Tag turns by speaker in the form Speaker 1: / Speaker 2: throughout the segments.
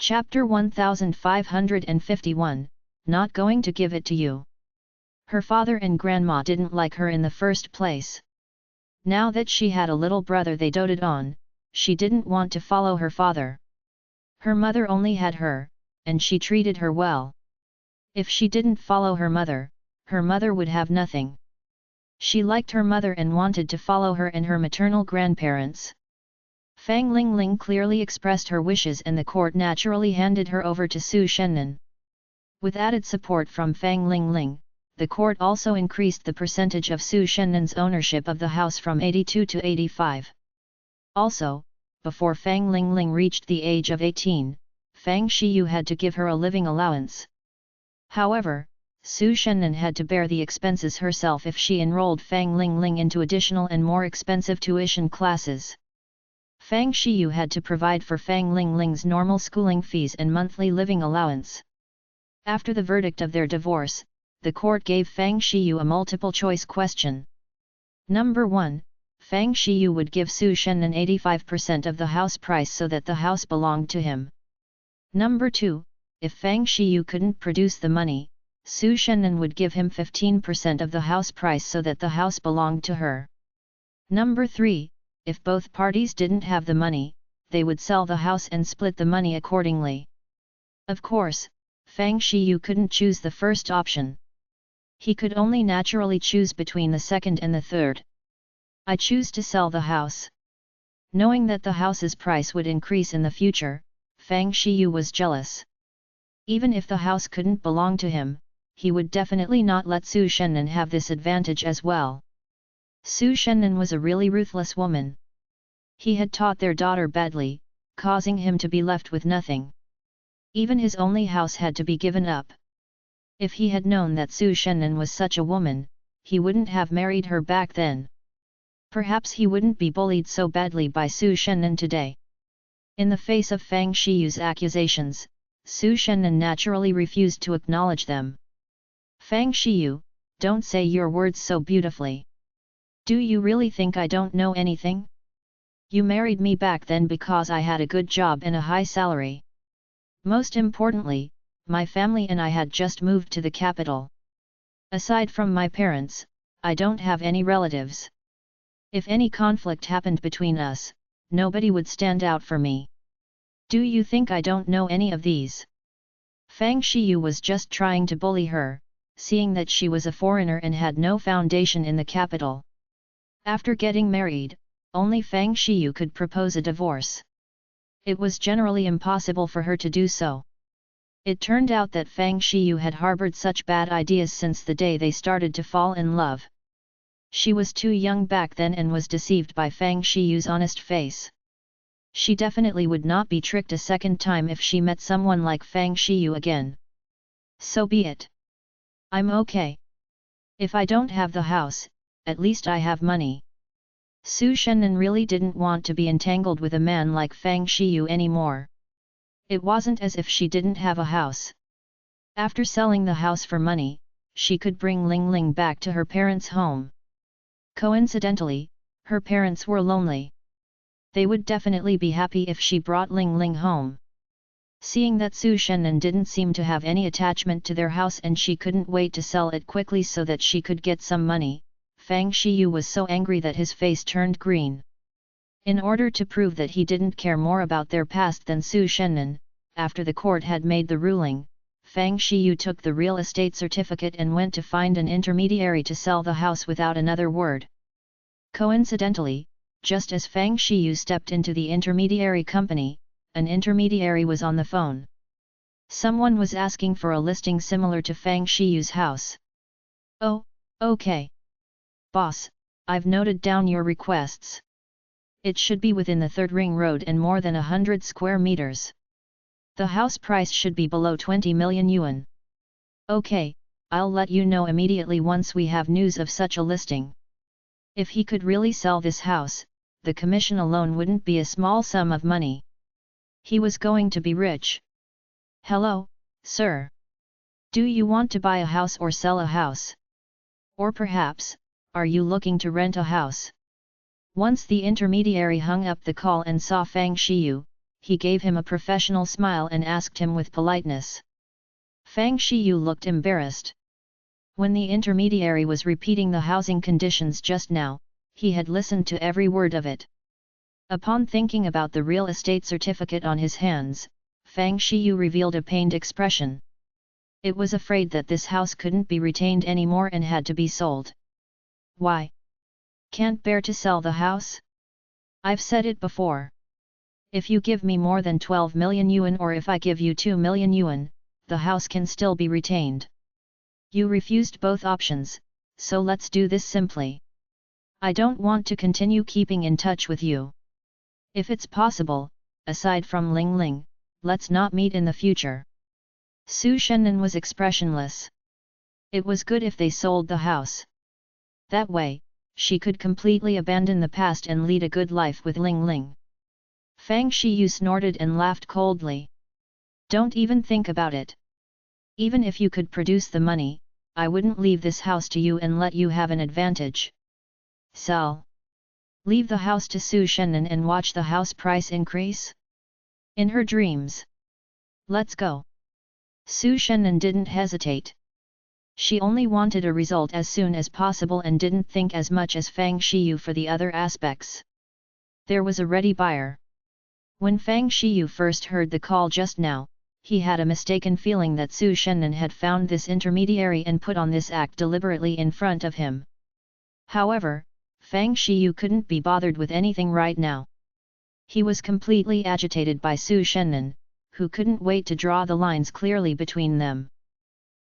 Speaker 1: Chapter 1551, Not Going to Give It to You. Her father and grandma didn't like her in the first place. Now that she had a little brother they doted on, she didn't want to follow her father. Her mother only had her, and she treated her well. If she didn't follow her mother would have nothing. She liked her mother and wanted to follow her and her maternal grandparents. Fang Lingling clearly expressed her wishes and the court naturally handed her over to Su Shennan. With added support from Fang Lingling, the court also increased the percentage of Su Shennan's ownership of the house from 82 to 85. Also, before Fang Lingling reached the age of 18, Fang Shiyu had to give her a living allowance. However, Su Shennan had to bear the expenses herself if she enrolled Fang Lingling into additional and more expensive tuition classes. Fang Shiyu had to provide for Fang Lingling's normal schooling fees and monthly living allowance. After the verdict of their divorce, the court gave Fang Shiyu a multiple-choice question. Number 1. Fang Shiyu would give Su Shennan 85% of the house price so that the house belonged to him. Number 2. If Fang Shiyu couldn't produce the money, Su Shennan would give him 15% of the house price so that the house belonged to her. Number 3. If both parties didn't have the money, they would sell the house and split the money accordingly. Of course, Fang Shiyu couldn't choose the first option. He could only naturally choose between the second and the third. I choose to sell the house. Knowing that the house's price would increase in the future, Fang Shiyu was jealous. Even if the house couldn't belong to him, he would definitely not let Su Shennan have this advantage as well. Su Shennan was a really ruthless woman. He had taught their daughter badly, causing him to be left with nothing. Even his only house had to be given up. If he had known that Su Shennan was such a woman, he wouldn't have married her back then. Perhaps he wouldn't be bullied so badly by Su Shennan today. In the face of Fang Shiyu's accusations, Su Shennan naturally refused to acknowledge them. Fang Shiyu, don't say your words so beautifully. Do you really think I don't know anything? You married me back then because I had a good job and a high salary. Most importantly, my family and I had just moved to the capital. Aside from my parents, I don't have any relatives. If any conflict happened between us, nobody would stand out for me. Do you think I don't know any of these? Fang Shiyu was just trying to bully her, seeing that she was a foreigner and had no foundation in the capital. After getting married, only Fang Shiyu could propose a divorce. It was generally impossible for her to do so. It turned out that Fang Shiyu had harbored such bad ideas since the day they started to fall in love. She was too young back then and was deceived by Fang Shiyu's honest face. She definitely would not be tricked a second time if she met someone like Fang Shiyu again. So be it. I'm okay. If I don't have the house, at least I have money. Su Shennan really didn't want to be entangled with a man like Fang Shiyu anymore. It wasn't as if she didn't have a house. After selling the house for money, she could bring Ling Ling back to her parents' home. Coincidentally, her parents were lonely. They would definitely be happy if she brought Ling Ling home. Seeing that Su Shennan didn't seem to have any attachment to their house and she couldn't wait to sell it quickly so that she could get some money, Fang Shiyu was so angry that his face turned green. In order to prove that he didn't care more about their past than Su Shennan, after the court had made the ruling, Fang Shiyu took the real estate certificate and went to find an intermediary to sell the house without another word. Coincidentally, just as Fang Shiyu stepped into the intermediary company, an intermediary was on the phone. Someone was asking for a listing similar to Fang Shiyu's house. Oh, okay. Boss, I've noted down your requests. It should be within the third ring road and more than 100 square meters. The house price should be below 20 million yuan. Okay, I'll let you know immediately once we have news of such a listing. If he could really sell this house, the commission alone wouldn't be a small sum of money. He was going to be rich. Hello, sir. Do you want to buy a house or sell a house? Or perhaps, are you looking to rent a house? Once the intermediary hung up the call and saw Fang Shiyu, he gave him a professional smile and asked him with politeness. Fang Shiyu looked embarrassed. When the intermediary was repeating the housing conditions just now, he had listened to every word of it. Upon thinking about the real estate certificate on his hands, Fang Shiyu revealed a pained expression. It was afraid that this house couldn't be retained anymore and had to be sold. Why? Can't bear to sell the house? I've said it before. If you give me more than 12 million yuan or if I give you 2 million yuan, the house can still be retained. You refused both options, so let's do this simply. I don't want to continue keeping in touch with you. If it's possible, aside from Ling Ling, let's not meet in the future. Su Shennan was expressionless. It was good if they sold the house. That way, she could completely abandon the past and lead a good life with Ling Ling. Fang Shiyu snorted and laughed coldly. Don't even think about it. Even if you could produce the money, I wouldn't leave this house to you and let you have an advantage. Sell. Leave the house to Su Shennan and watch the house price increase? In her dreams. Let's go. Su Shennan didn't hesitate. She only wanted a result as soon as possible and didn't think as much as Fang Shiyu for the other aspects. There was a ready buyer. When Fang Shiyu first heard the call just now, he had a mistaken feeling that Su Shennan had found this intermediary and put on this act deliberately in front of him. However, Fang Shiyu couldn't be bothered with anything right now. He was completely agitated by Su Shennan, who couldn't wait to draw the lines clearly between them.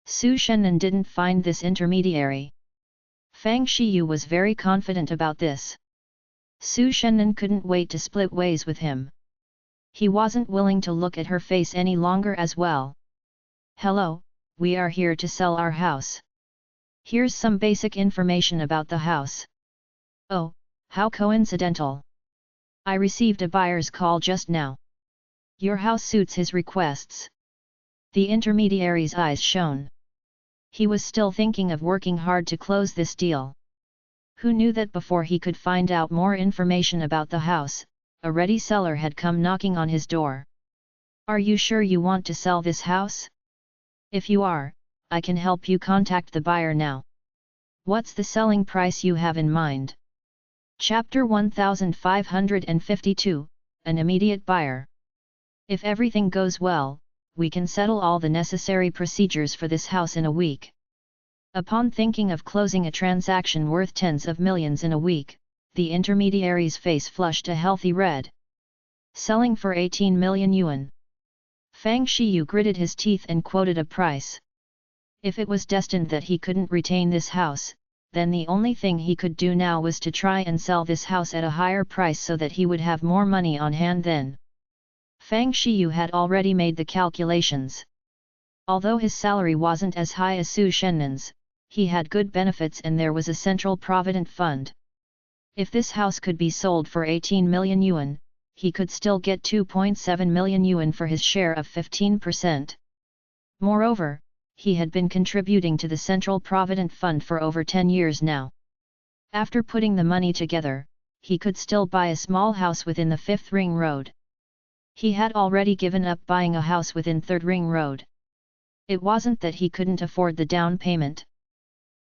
Speaker 1: Su Shennan didn't find this intermediary. Fang Shiyu was very confident about this. Su Shennan couldn't wait to split ways with him. He wasn't willing to look at her face any longer as well. Hello, we are here to sell our house. Here's some basic information about the house. Oh, how coincidental. I received a buyer's call just now. Your house suits his requests. The intermediary's eyes shone. He was still thinking of working hard to close this deal. Who knew that before he could find out more information about the house, a ready seller had come knocking on his door. Are you sure you want to sell this house? If you are, I can help you contact the buyer now. What's the selling price you have in mind? Chapter 1552, An Immediate Buyer. If everything goes well, we can settle all the necessary procedures for this house in a week. Upon thinking of closing a transaction worth tens of millions in a week, the intermediary's face flushed a healthy red. Selling for 18 million yuan. Fang Shiyu gritted his teeth and quoted a price. If it was destined that he couldn't retain this house, then the only thing he could do now was to try and sell this house at a higher price so that he would have more money on hand then. Fang Shiyu had already made the calculations. Although his salary wasn't as high as Su Shennan's, he had good benefits and there was a central provident fund. If this house could be sold for 18 million yuan, he could still get 2.7 million yuan for his share of 15%. Moreover, he had been contributing to the Central Provident Fund for over 10 years now. After putting the money together, he could still buy a small house within the 5th Ring Road. He had already given up buying a house within 3rd Ring Road. It wasn't that he couldn't afford the down payment.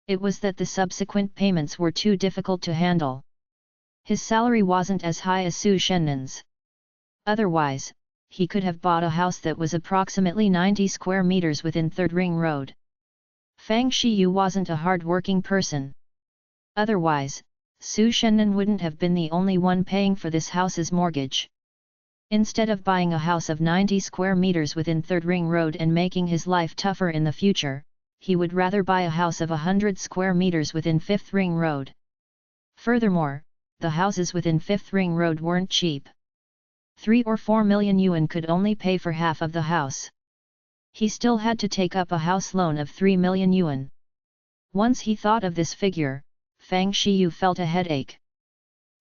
Speaker 1: It was that the subsequent payments were too difficult to handle. His salary wasn't as high as Su Shennan's. Otherwise, he could have bought a house that was approximately 90 square meters within 3rd Ring Road. Fang Shiyu wasn't a hard-working person. Otherwise, Su Shennan wouldn't have been the only one paying for this house's mortgage. Instead of buying a house of 90 square meters within 3rd Ring Road and making his life tougher in the future, he would rather buy a house of 100 square meters within 5th Ring Road. Furthermore, the houses within 5th Ring Road weren't cheap. 3 or 4 million yuan could only pay for half of the house. He still had to take up a house loan of 3 million yuan. Once he thought of this figure, Fang Shiyu felt a headache.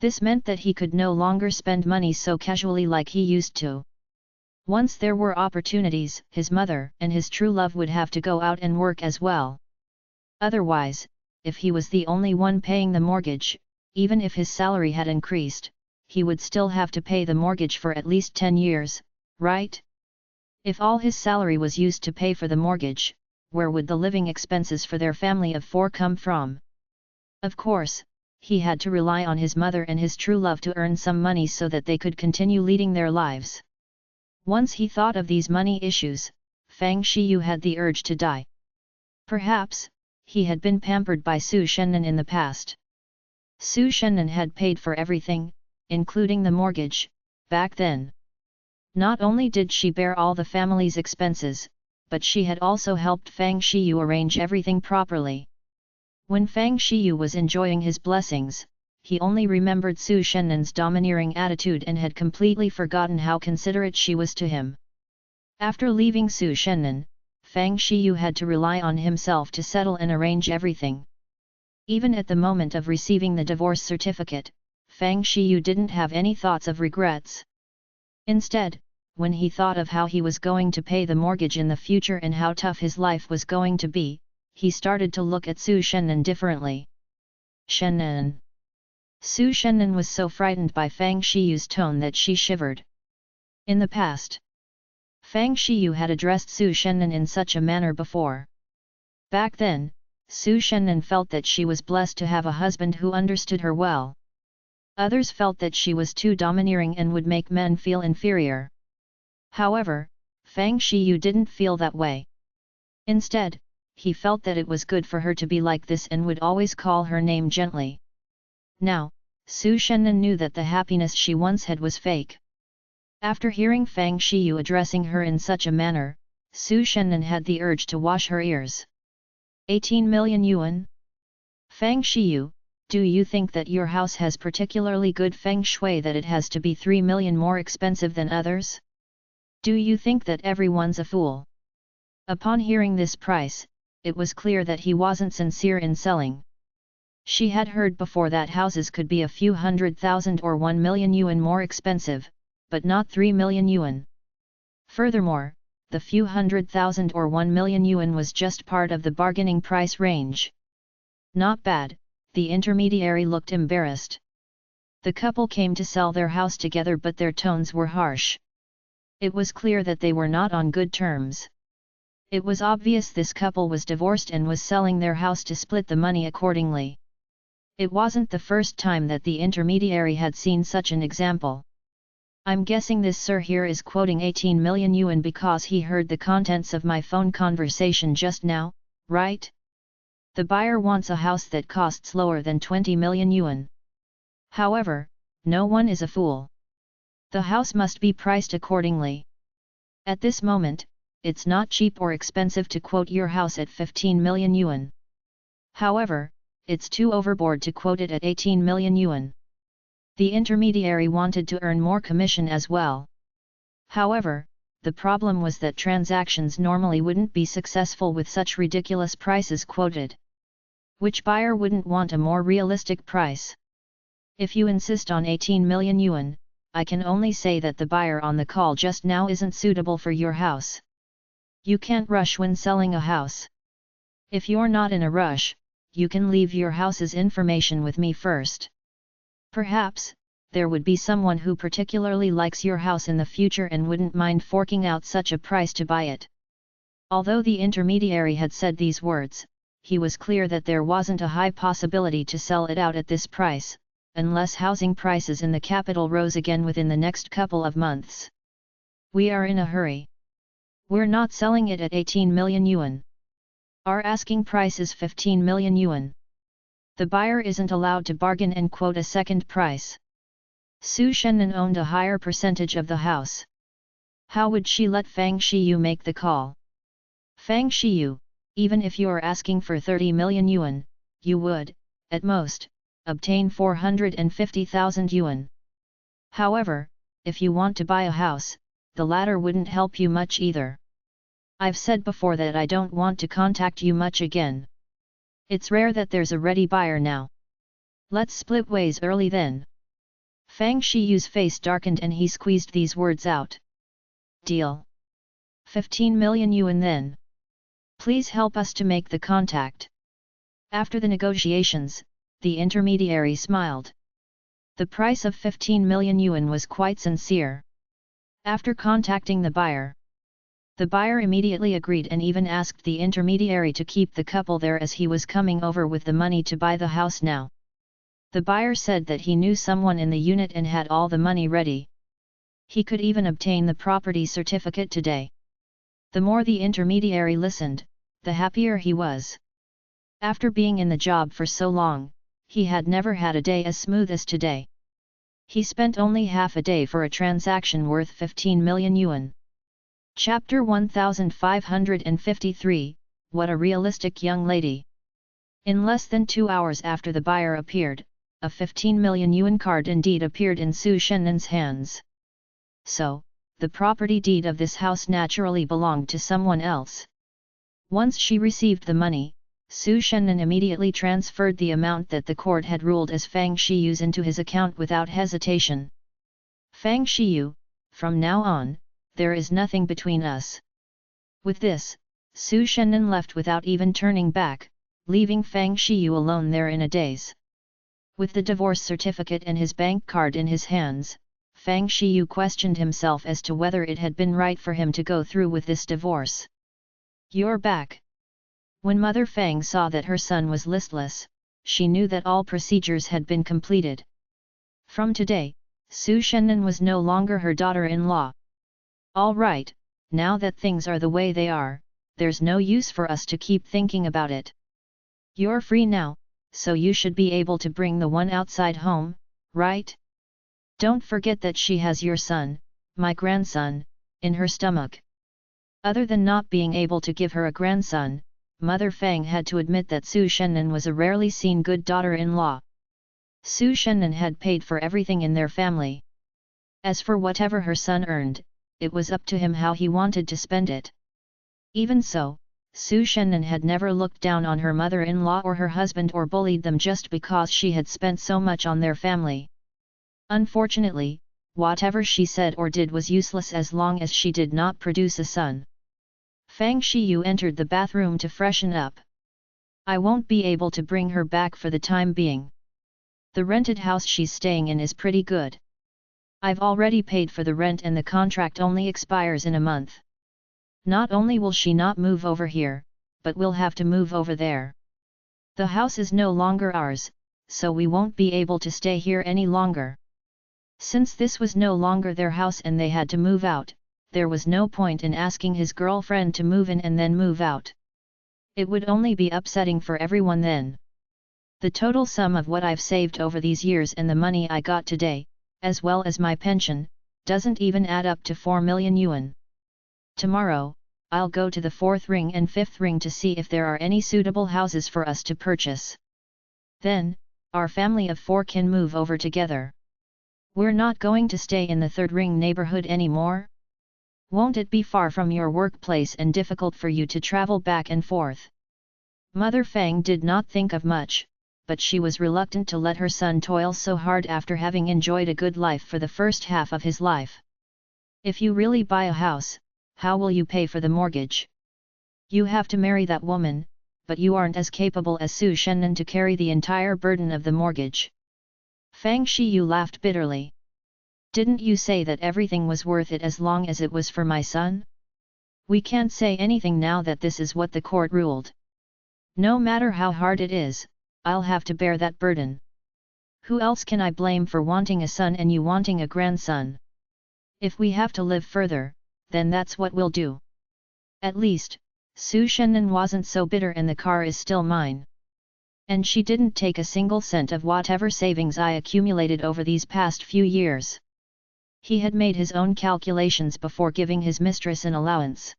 Speaker 1: This meant that he could no longer spend money so casually like he used to. Once there were opportunities, his mother and his true love would have to go out and work as well. Otherwise, if he was the only one paying the mortgage, even if his salary had increased, he would still have to pay the mortgage for at least 10 years, right? If all his salary was used to pay for the mortgage, where would the living expenses for their family of 4 come from? Of course, he had to rely on his mother and his true love to earn some money so that they could continue leading their lives. Once he thought of these money issues, Fang Shiyu had the urge to die. Perhaps, he had been pampered by Su Shennan in the past. Su Shennan had paid for everything, including the mortgage, back then. Not only did she bear all the family's expenses, but she had also helped Fang Shiyu arrange everything properly. When Fang Shiyu was enjoying his blessings, he only remembered Su Shennan's domineering attitude and had completely forgotten how considerate she was to him. After leaving Su Shennan, Fang Shiyu had to rely on himself to settle and arrange everything. Even at the moment of receiving the divorce certificate, Fang Shiyu didn't have any thoughts of regrets. Instead, when he thought of how he was going to pay the mortgage in the future and how tough his life was going to be, he started to look at Su Shennan differently. Shennan. Su Shennan was so frightened by Fang Shiyu's tone that she shivered. In the past, Fang Shiyu had addressed Su Shennan in such a manner before. Back then, Su Shennan felt that she was blessed to have a husband who understood her well. Others felt that she was too domineering and would make men feel inferior. However, Fang Shiyu didn't feel that way. Instead, he felt that it was good for her to be like this and would always call her name gently. Now, Su Shennan knew that the happiness she once had was fake. After hearing Fang Shiyu addressing her in such a manner, Su Shennan had the urge to wash her ears. 18 million yuan? Fang Shiyu, do you think that your house has particularly good feng shui that it has to be 3 million more expensive than others? Do you think that everyone's a fool? Upon hearing this price, it was clear that he wasn't sincere in selling. She had heard before that houses could be a few 100,000 or 1 million yuan more expensive, but not 3 million yuan. Furthermore, the few 100,000 or 1 million yuan was just part of the bargaining price range. Not bad, the intermediary looked embarrassed. The couple came to sell their house together, but their tones were harsh. It was clear that they were not on good terms. It was obvious this couple was divorced and was selling their house to split the money accordingly. It wasn't the first time that the intermediary had seen such an example. I'm guessing this sir here is quoting 18 million yuan because he heard the contents of my phone conversation just now, right? The buyer wants a house that costs lower than 20 million yuan. However, no one is a fool. The house must be priced accordingly. At this moment, it's not cheap or expensive to quote your house at 15 million yuan. However, it's too overboard to quote it at 18 million yuan. The intermediary wanted to earn more commission as well. However, the problem was that transactions normally wouldn't be successful with such ridiculous prices quoted. Which buyer wouldn't want a more realistic price? If you insist on 18 million yuan, I can only say that the buyer on the call just now isn't suitable for your house. You can't rush when selling a house. If you're not in a rush, you can leave your house's information with me first. Perhaps, there would be someone who particularly likes your house in the future and wouldn't mind forking out such a price to buy it. Although the intermediary had said these words, he was clear that there wasn't a high possibility to sell it out at this price, unless housing prices in the capital rose again within the next couple of months. We are in a hurry. We're not selling it at 18 million yuan. Our asking price is 15 million yuan. The buyer isn't allowed to bargain and quote a second price. Su Shennan owned a higher percentage of the house. How would she let Fang Shiyu make the call? Fang Shiyu, even if you're asking for 30 million yuan, you would, at most, obtain 450,000 yuan. However, if you want to buy a house, the latter wouldn't help you much either. I've said before that I don't want to contact you much again. It's rare that there's a ready buyer now. Let's split ways early then. Fang Shiyu's face darkened and he squeezed these words out. Deal. 15 million yuan then. Please help us to make the contact. After the negotiations, the intermediary smiled. The price of 15 million yuan was quite sincere. After contacting the buyer immediately agreed and even asked the intermediary to keep the couple there as he was coming over with the money to buy the house now. The buyer said that he knew someone in the unit and had all the money ready. He could even obtain the property certificate today. The more the intermediary listened, the happier he was. After being in the job for so long, he had never had a day as smooth as today. He spent only half a day for a transaction worth 15 million yuan. Chapter 1553, What a realistic young lady. In less than 2 hours after the buyer appeared, a 15 million yuan card indeed appeared in Su Shennan's hands. So, the property deed of this house naturally belonged to someone else. Once she received the money, Su Shennan immediately transferred the amount that the court had ruled as Fang Shiyu's into his account without hesitation. Fang Shiyu, from now on, there is nothing between us. With this, Su Shennan left without even turning back, leaving Fang Shiyu alone there in a daze. With the divorce certificate and his bank card in his hands, Fang Shiyu questioned himself as to whether it had been right for him to go through with this divorce. You're back. When Mother Fang saw that her son was listless, she knew that all procedures had been completed. From today, Su Shennan was no longer her daughter-in-law. All right, now that things are the way they are, there's no use for us to keep thinking about it. You're free now, so you should be able to bring the one outside home, right? Don't forget that she has your son, my grandson, in her stomach. Other than not being able to give her a grandson, Mother Fang had to admit that Su Shennan was a rarely seen good daughter-in-law. Su Shennan had paid for everything in their family. As for whatever her son earned, it was up to him how he wanted to spend it. Even so, Su Shennan had never looked down on her mother-in-law or her husband or bullied them just because she had spent so much on their family. Unfortunately, whatever she said or did was useless as long as she did not produce a son. Fang Shiyu entered the bathroom to freshen up. I won't be able to bring her back for the time being. The rented house she's staying in is pretty good. I've already paid for the rent and the contract only expires in a month. Not only will she not move over here, but we'll have to move over there. The house is no longer ours, so we won't be able to stay here any longer. Since this was no longer their house and they had to move out, there was no point in asking his girlfriend to move in and then move out. It would only be upsetting for everyone then. The total sum of what I've saved over these years and the money I got today, as well as my pension, doesn't even add up to 4 million yuan. Tomorrow, I'll go to the 4th ring and 5th ring to see if there are any suitable houses for us to purchase. Then, our family of 4 can move over together. We're not going to stay in the 3rd ring neighborhood anymore? Won't it be far from your workplace and difficult for you to travel back and forth? Mother Fang did not think of much, but she was reluctant to let her son toil so hard after having enjoyed a good life for the first half of his life. If you really buy a house, how will you pay for the mortgage? You have to marry that woman, but you aren't as capable as Su Shennan to carry the entire burden of the mortgage. Fang Shiyu laughed bitterly. Didn't you say that everything was worth it as long as it was for my son? We can't say anything now that this is what the court ruled. No matter how hard it is, I'll have to bear that burden. Who else can I blame for wanting a son and you wanting a grandson? If we have to live further, then that's what we'll do. At least, Su Shennan wasn't so bitter and the car is still mine. And she didn't take a single cent of whatever savings I accumulated over these past few years. He had made his own calculations before giving his mistress an allowance.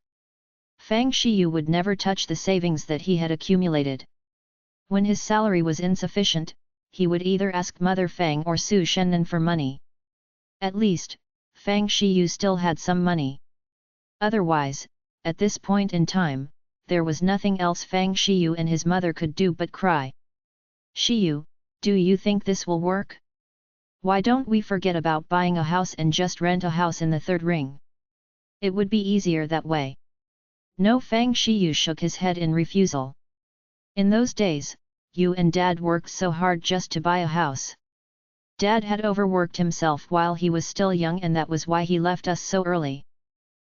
Speaker 1: Fang Shiyu would never touch the savings that he had accumulated. When his salary was insufficient, he would either ask Mother Fang or Su Shennan for money. At least, Fang Shiyu still had some money. Otherwise, at this point in time, there was nothing else Fang Shiyu and his mother could do but cry. Shiyu, do you think this will work? Why don't we forget about buying a house and just rent a house in the 3rd ring? It would be easier that way. No, Fang Shiyu shook his head in refusal. In those days, you and Dad worked so hard just to buy a house. Dad had overworked himself while he was still young, and that was why he left us so early.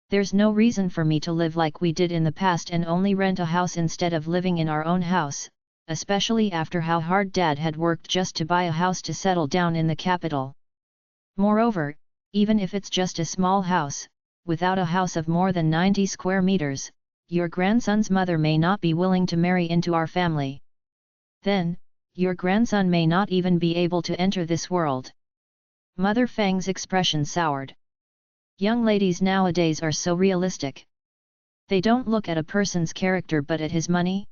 Speaker 1: There's no reason for me to live like we did in the past and only rent a house instead of living in our own house, especially after how hard Dad had worked just to buy a house to settle down in the capital. Moreover, even if it's just a small house, without a house of more than 90 square meters, your grandson's mother may not be willing to marry into our family. Then, your grandson may not even be able to enter this world. Mother Fang's expression soured. Young ladies nowadays are so realistic. They don't look at a person's character but at his money.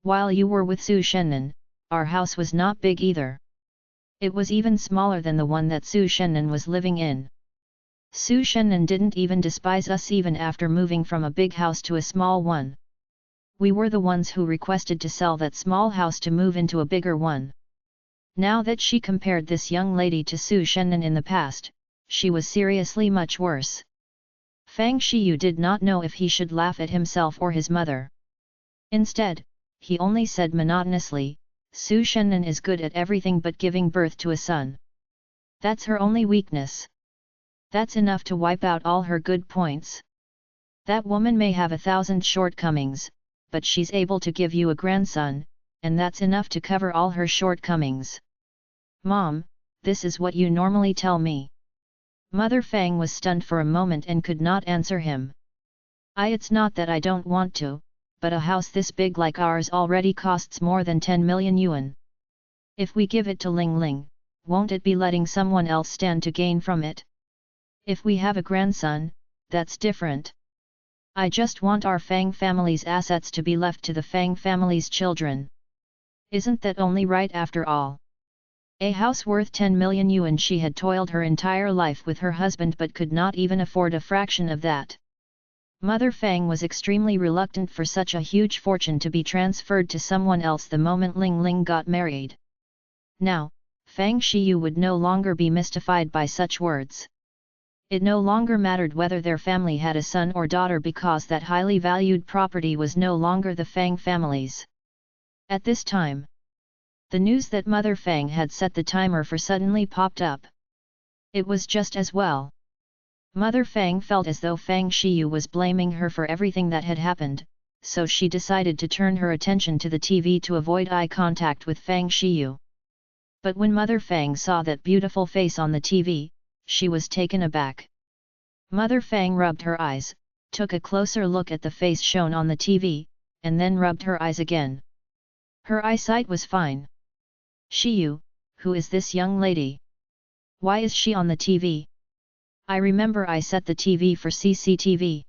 Speaker 1: While you were with Su Shennan, our house was not big either. It was even smaller than the one that Su Shennan was living in. Su Shennan didn't even despise us even after moving from a big house to a small one. We were the ones who requested to sell that small house to move into a bigger one. Now that she compared this young lady to Su Shennan in the past, she was seriously much worse. Fang Shiyu did not know if he should laugh at himself or his mother. Instead, he only said monotonously, Su Shennan is good at everything but giving birth to a son. That's her only weakness. That's enough to wipe out all her good points. That woman may have 1,000 shortcomings, but she's able to give you a grandson, and that's enough to cover all her shortcomings. Mom, this is what you normally tell me. Mother Fang was stunned for a moment and could not answer him. It's not that I don't want to, but a house this big like ours already costs more than 10 million yuan. If we give it to Ling Ling, won't it be letting someone else stand to gain from it? If we have a grandson, that's different. I just want our Fang family's assets to be left to the Fang family's children. Isn't that only right after all? A house worth 10 million yuan. She had toiled her entire life with her husband but could not even afford a fraction of that. Mother Fang was extremely reluctant for such a huge fortune to be transferred to someone else the moment Ling Ling got married. Now, Fang Shiyu would no longer be mystified by such words. It no longer mattered whether their family had a son or daughter because that highly valued property was no longer the Fang family's. At this time, the news that Mother Fang had set the timer for suddenly popped up. It was just as well. Mother Fang felt as though Fang Shiyu was blaming her for everything that had happened, so she decided to turn her attention to the TV to avoid eye contact with Fang Shiyu. But when Mother Fang saw that beautiful face on the TV, she was taken aback. Mother Fang rubbed her eyes, took a closer look at the face shown on the TV, and then rubbed her eyes again. Her eyesight was fine. Shiyu, who is this young lady? Why is she on the TV? I remember I set the TV for CCTV.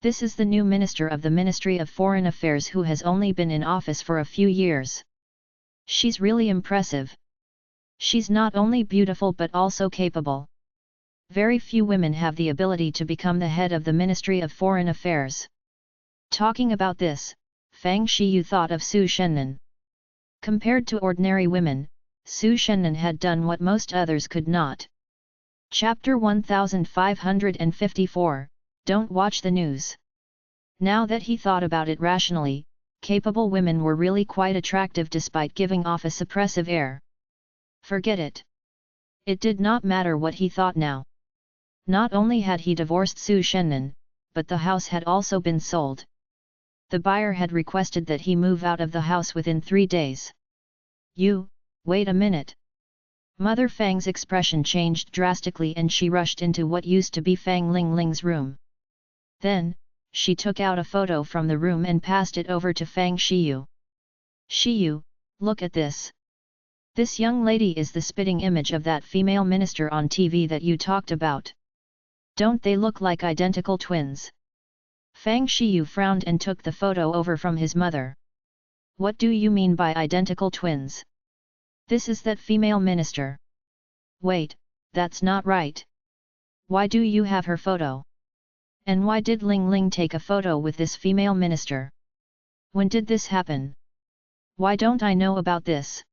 Speaker 1: This is the new minister of the Ministry of Foreign Affairs who has only been in office for a few years. She's really impressive. She's not only beautiful but also capable. Very few women have the ability to become the head of the Ministry of Foreign Affairs. Talking about this, Fang Shiyu thought of Su Shennan. Compared to ordinary women, Su Shennan had done what most others could not. Chapter 1554, Don't watch the news. Now that he thought about it rationally, capable women were really quite attractive despite giving off a suppressive air. Forget it. It did not matter what he thought now. Not only had he divorced Su Shennan, but the house had also been sold. The buyer had requested that he move out of the house within 3 days. Wait a minute. Mother Fang's expression changed drastically and she rushed into what used to be Fang Ling Ling's room. Then, she took out a photo from the room and passed it over to Fang Shiyu. Shiyu, look at this. This young lady is the spitting image of that female minister on TV that you talked about. Don't they look like identical twins? Fang Shiyu frowned and took the photo over from his mother. What do you mean by identical twins? This is that female minister. Wait, that's not right. Why do you have her photo? And why did Ling Ling take a photo with this female minister? When did this happen? Why don't I know about this?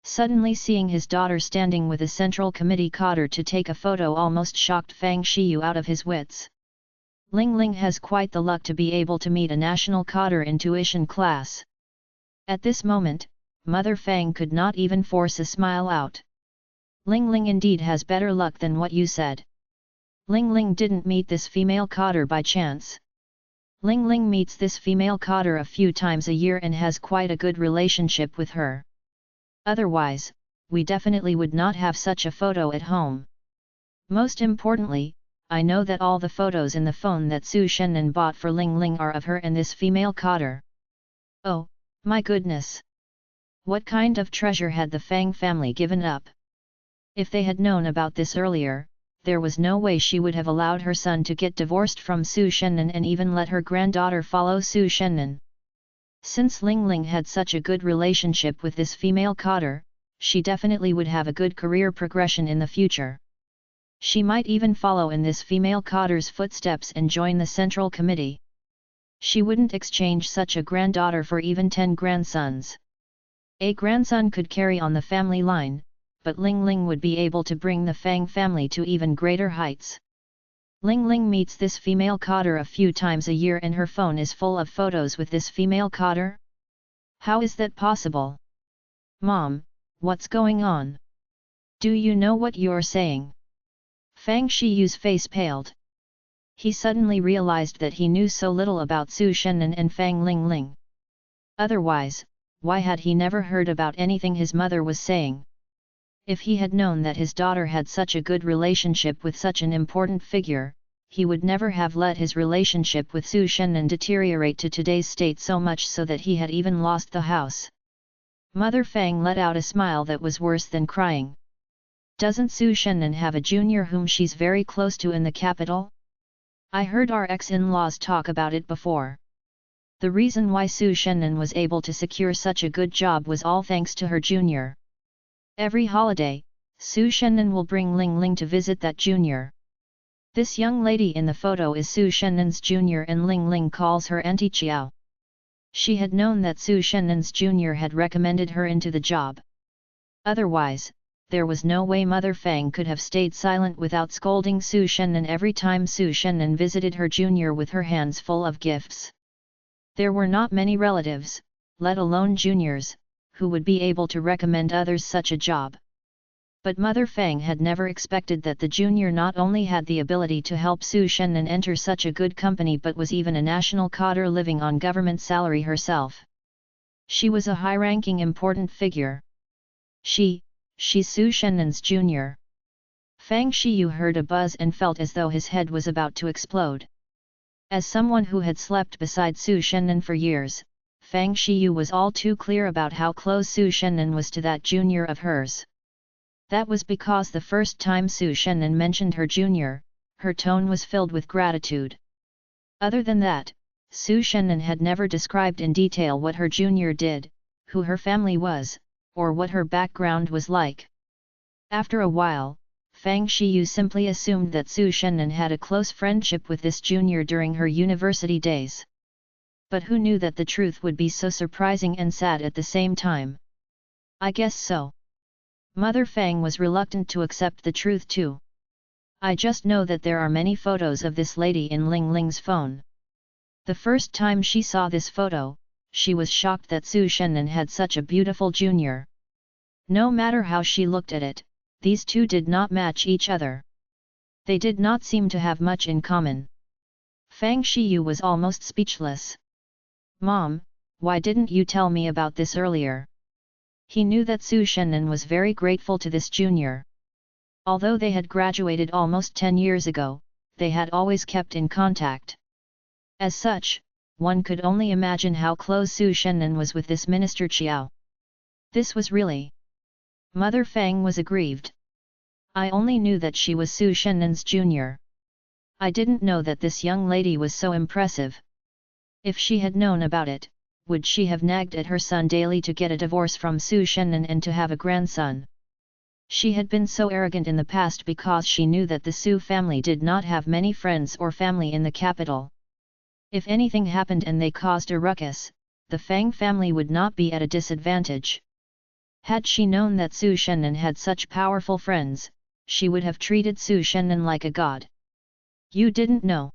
Speaker 1: Suddenly seeing his daughter standing with a Central Committee cadre to take a photo almost shocked Fang Shiyu out of his wits. Ling Ling has quite the luck to be able to meet a national cadre in tuition class. At this moment, Mother Fang could not even force a smile out. Ling Ling indeed has better luck than what you said. Ling Ling didn't meet this female cotter by chance. Ling Ling meets this female cotter a few times a year and has quite a good relationship with her. Otherwise, we definitely would not have such a photo at home. Most importantly, I know that all the photos in the phone that Su Shennan bought for Ling Ling are of her and this female cotter. Oh, my goodness! What kind of treasure had the Fang family given up? If they had known about this earlier, there was no way she would have allowed her son to get divorced from Su Shennan and even let her granddaughter follow Su Shennan. Since Ling Ling had such a good relationship with this female cotter, she definitely would have a good career progression in the future. She might even follow in this female cotter's footsteps and join the central committee. She wouldn't exchange such a granddaughter for even 10 grandsons. A grandson could carry on the family line, but Ling Ling would be able to bring the Fang family to even greater heights. Ling Ling meets this female cotter a few times a year and her phone is full of photos with this female cotter? How is that possible? Mom, what's going on? Do you know what you're saying? Fang Shiyu's face paled. He suddenly realized that he knew so little about Su Shennan and Fang Ling Ling. Otherwise, why had he never heard about anything his mother was saying? If he had known that his daughter had such a good relationship with such an important figure, he would never have let his relationship with Su Shennan deteriorate to today's state so much so that he had even lost the house. Mother Fang let out a smile that was worse than crying. Doesn't Su Shennan have a junior whom she's very close to in the capital? I heard our ex-in-laws talk about it before. The reason why Su Shennan was able to secure such a good job was all thanks to her junior. Every holiday, Su Shennan will bring Ling Ling to visit that junior. This young lady in the photo is Su Shennan's junior and Ling Ling calls her Auntie Chiao. She had known that Su Shennan's junior had recommended her into the job. Otherwise, there was no way Mother Fang could have stayed silent without scolding Su Shennan every time Su Shennan visited her junior with her hands full of gifts. There were not many relatives, let alone juniors, who would be able to recommend others such a job. But Mother Fang had never expected that the junior not only had the ability to help Su Shennan enter such a good company but was even a national cotter living on government salary herself. She was a high-ranking important figure. She's Su Shennan's junior. Fang Shiyu heard a buzz and felt as though his head was about to explode. As someone who had slept beside Su Shennan for years, Fang Shiyu was all too clear about how close Su Shennan was to that junior of hers. That was because the first time Su Shennan mentioned her junior, her tone was filled with gratitude. Other than that, Su Shennan had never described in detail what her junior did, who her family was, or what her background was like. After a while, Fang Shiyu simply assumed that Su Shennan had a close friendship with this junior during her university days. But who knew that the truth would be so surprising and sad at the same time? I guess so. Mother Fang was reluctant to accept the truth too. I just know that there are many photos of this lady in Ling Ling's phone. The first time she saw this photo, she was shocked that Su Shennan had such a beautiful junior. No matter how she looked at it, these two did not match each other. They did not seem to have much in common. Fang Shiyu was almost speechless. Mom, why didn't you tell me about this earlier? He knew that Su Shennan was very grateful to this junior. Although they had graduated almost 10 years ago, they had always kept in contact. As such, one could only imagine how close Su Shennan was with this Minister Chiao. This was really... Mother Fang was aggrieved. I only knew that she was Su Shennan's junior. I didn't know that this young lady was so impressive. If she had known about it, would she have nagged at her son daily to get a divorce from Su Shennan and to have a grandson? She had been so arrogant in the past because she knew that the Su family did not have many friends or family in the capital. If anything happened and they caused a ruckus, the Fang family would not be at a disadvantage. Had she known that Su Shennan had such powerful friends, she would have treated Su Shennan like a god. You didn't know.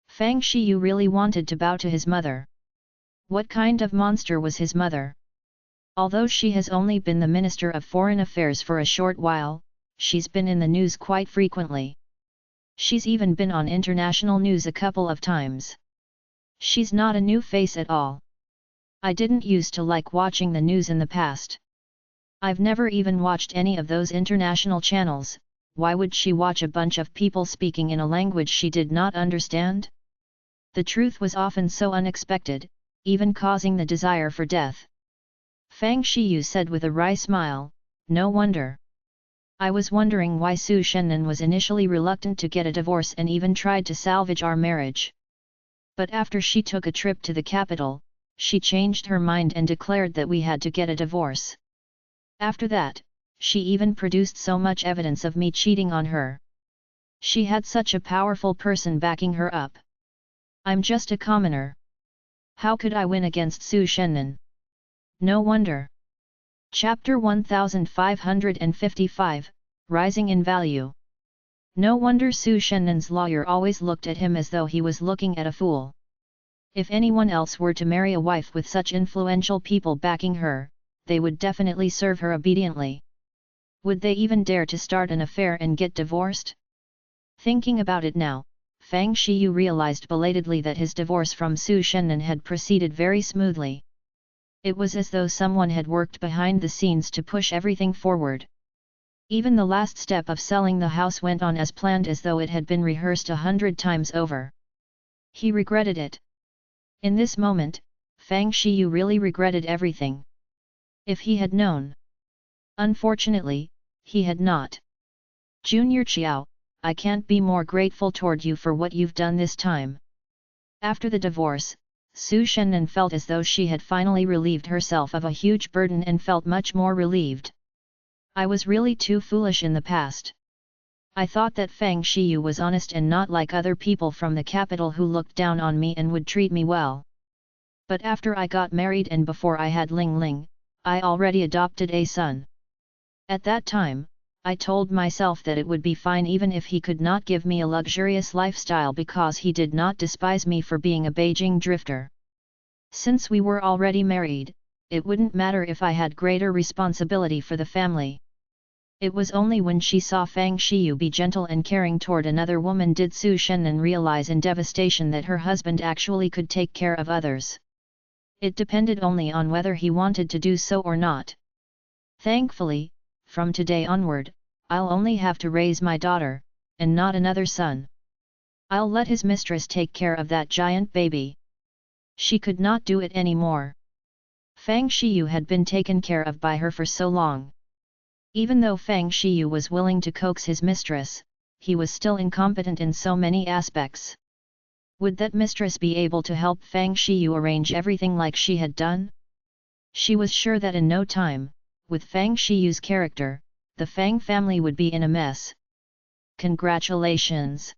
Speaker 1: Fang Shiyu really wanted to bow to his mother. What kind of monster was his mother? Although she has only been the Minister of Foreign Affairs for a short while, she's been in the news quite frequently. She's even been on international news a couple of times. She's not a new face at all. I didn't used to like watching the news in the past. I've never even watched any of those international channels. Why would she watch a bunch of people speaking in a language she did not understand? The truth was often so unexpected, even causing the desire for death. Fang Shiyu said with a wry smile, "No wonder. I was wondering why Su Shennan was initially reluctant to get a divorce and even tried to salvage our marriage. But after she took a trip to the capital, she changed her mind and declared that we had to get a divorce. After that, she even produced so much evidence of me cheating on her. She had such a powerful person backing her up. I'm just a commoner. How could I win against Su Shennan? No wonder." Chapter 1555, Rising in Value. No wonder Su Shennan's lawyer always looked at him as though he was looking at a fool. If anyone else were to marry a wife with such influential people backing her, they would definitely serve her obediently. Would they even dare to start an affair and get divorced? Thinking about it now, Fang Shiyu realized belatedly that his divorce from Su Shennan had proceeded very smoothly. It was as though someone had worked behind the scenes to push everything forward. Even the last step of selling the house went on as planned, as though it had been rehearsed 100 times over. He regretted it. In this moment, Fang Shiyu really regretted everything. If he had known. Unfortunately, he had not. "Junior Qiao, I can't be more grateful toward you for what you've done this time." After the divorce, Su Shennan felt as though she had finally relieved herself of a huge burden and felt much more relieved. "I was really too foolish in the past. I thought that Fang Shiyu was honest and not like other people from the capital who looked down on me and would treat me well. But after I got married and before I had Ling Ling, I already adopted a son. At that time, I told myself that it would be fine even if he could not give me a luxurious lifestyle because he did not despise me for being a Beijing drifter. Since we were already married, it wouldn't matter if I had greater responsibility for the family." It was only when she saw Fang Shiyu be gentle and caring toward another woman did Su Shennan realize in devastation that her husband actually could take care of others. It depended only on whether he wanted to do so or not. "Thankfully, from today onward, I'll only have to raise my daughter, and not another son. I'll let his mistress take care of that giant baby." She could not do it anymore. Fang Shiyu had been taken care of by her for so long. Even though Fang Shiyu was willing to coax his mistress, he was still incompetent in so many aspects. Would that mistress be able to help Fang Shiyu arrange everything like she had done? She was sure that in no time, with Fang Shiyu's character, the Fang family would be in a mess. "Congratulations!"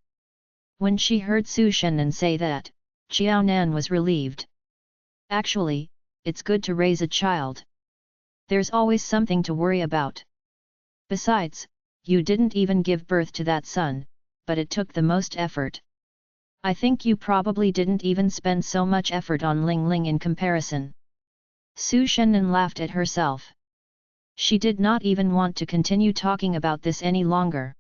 Speaker 1: When she heard Su Shennan say that, Qiao Nan was relieved. "Actually, it's good to raise a child. There's always something to worry about. Besides, you didn't even give birth to that son, but it took the most effort. I think you probably didn't even spend so much effort on Ling Ling in comparison." Su Shennan laughed at herself. She did not even want to continue talking about this any longer.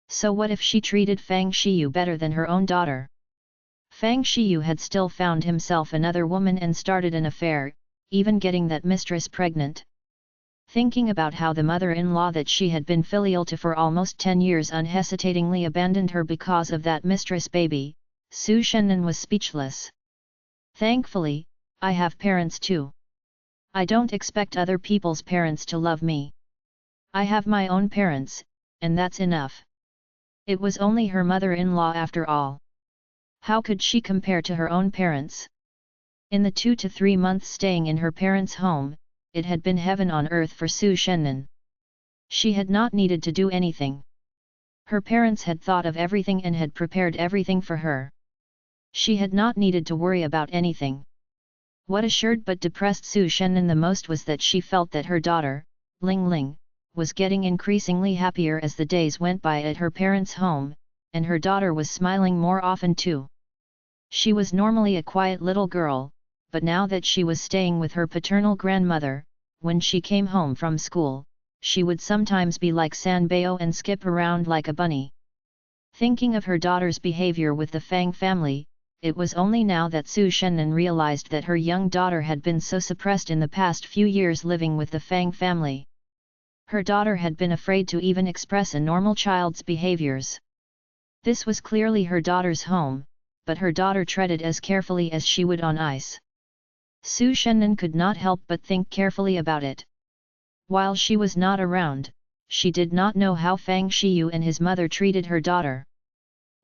Speaker 1: So what if she treated Fang Shiyu better than her own daughter? Fang Shiyu had still found himself another woman and started an affair, even getting that mistress pregnant. Thinking about how the mother-in-law that she had been filial to for almost 10 years unhesitatingly abandoned her because of that mistress baby, Su Shennan was speechless. "Thankfully, I have parents too. I don't expect other people's parents to love me. I have my own parents, and that's enough." It was only her mother-in-law after all. How could she compare to her own parents? In the 2 to 3 months staying in her parents' home, it had been heaven on earth for Su Shennan. She had not needed to do anything. Her parents had thought of everything and had prepared everything for her. She had not needed to worry about anything. What assured but depressed Su Shennan the most was that she felt that her daughter, Ling Ling, was getting increasingly happier as the days went by at her parents' home, and her daughter was smiling more often too. She was normally a quiet little girl, but now that she was staying with her paternal grandmother, when she came home from school, she would sometimes be like Sanbao and skip around like a bunny. Thinking of her daughter's behavior with the Fang family, it was only now that Su Shennan realized that her young daughter had been so suppressed in the past few years living with the Fang family. Her daughter had been afraid to even express a normal child's behaviors. This was clearly her daughter's home, but her daughter treaded as carefully as she would on ice. Su Shennan could not help but think carefully about it. While she was not around, she did not know how Fang Shiyu and his mother treated her daughter.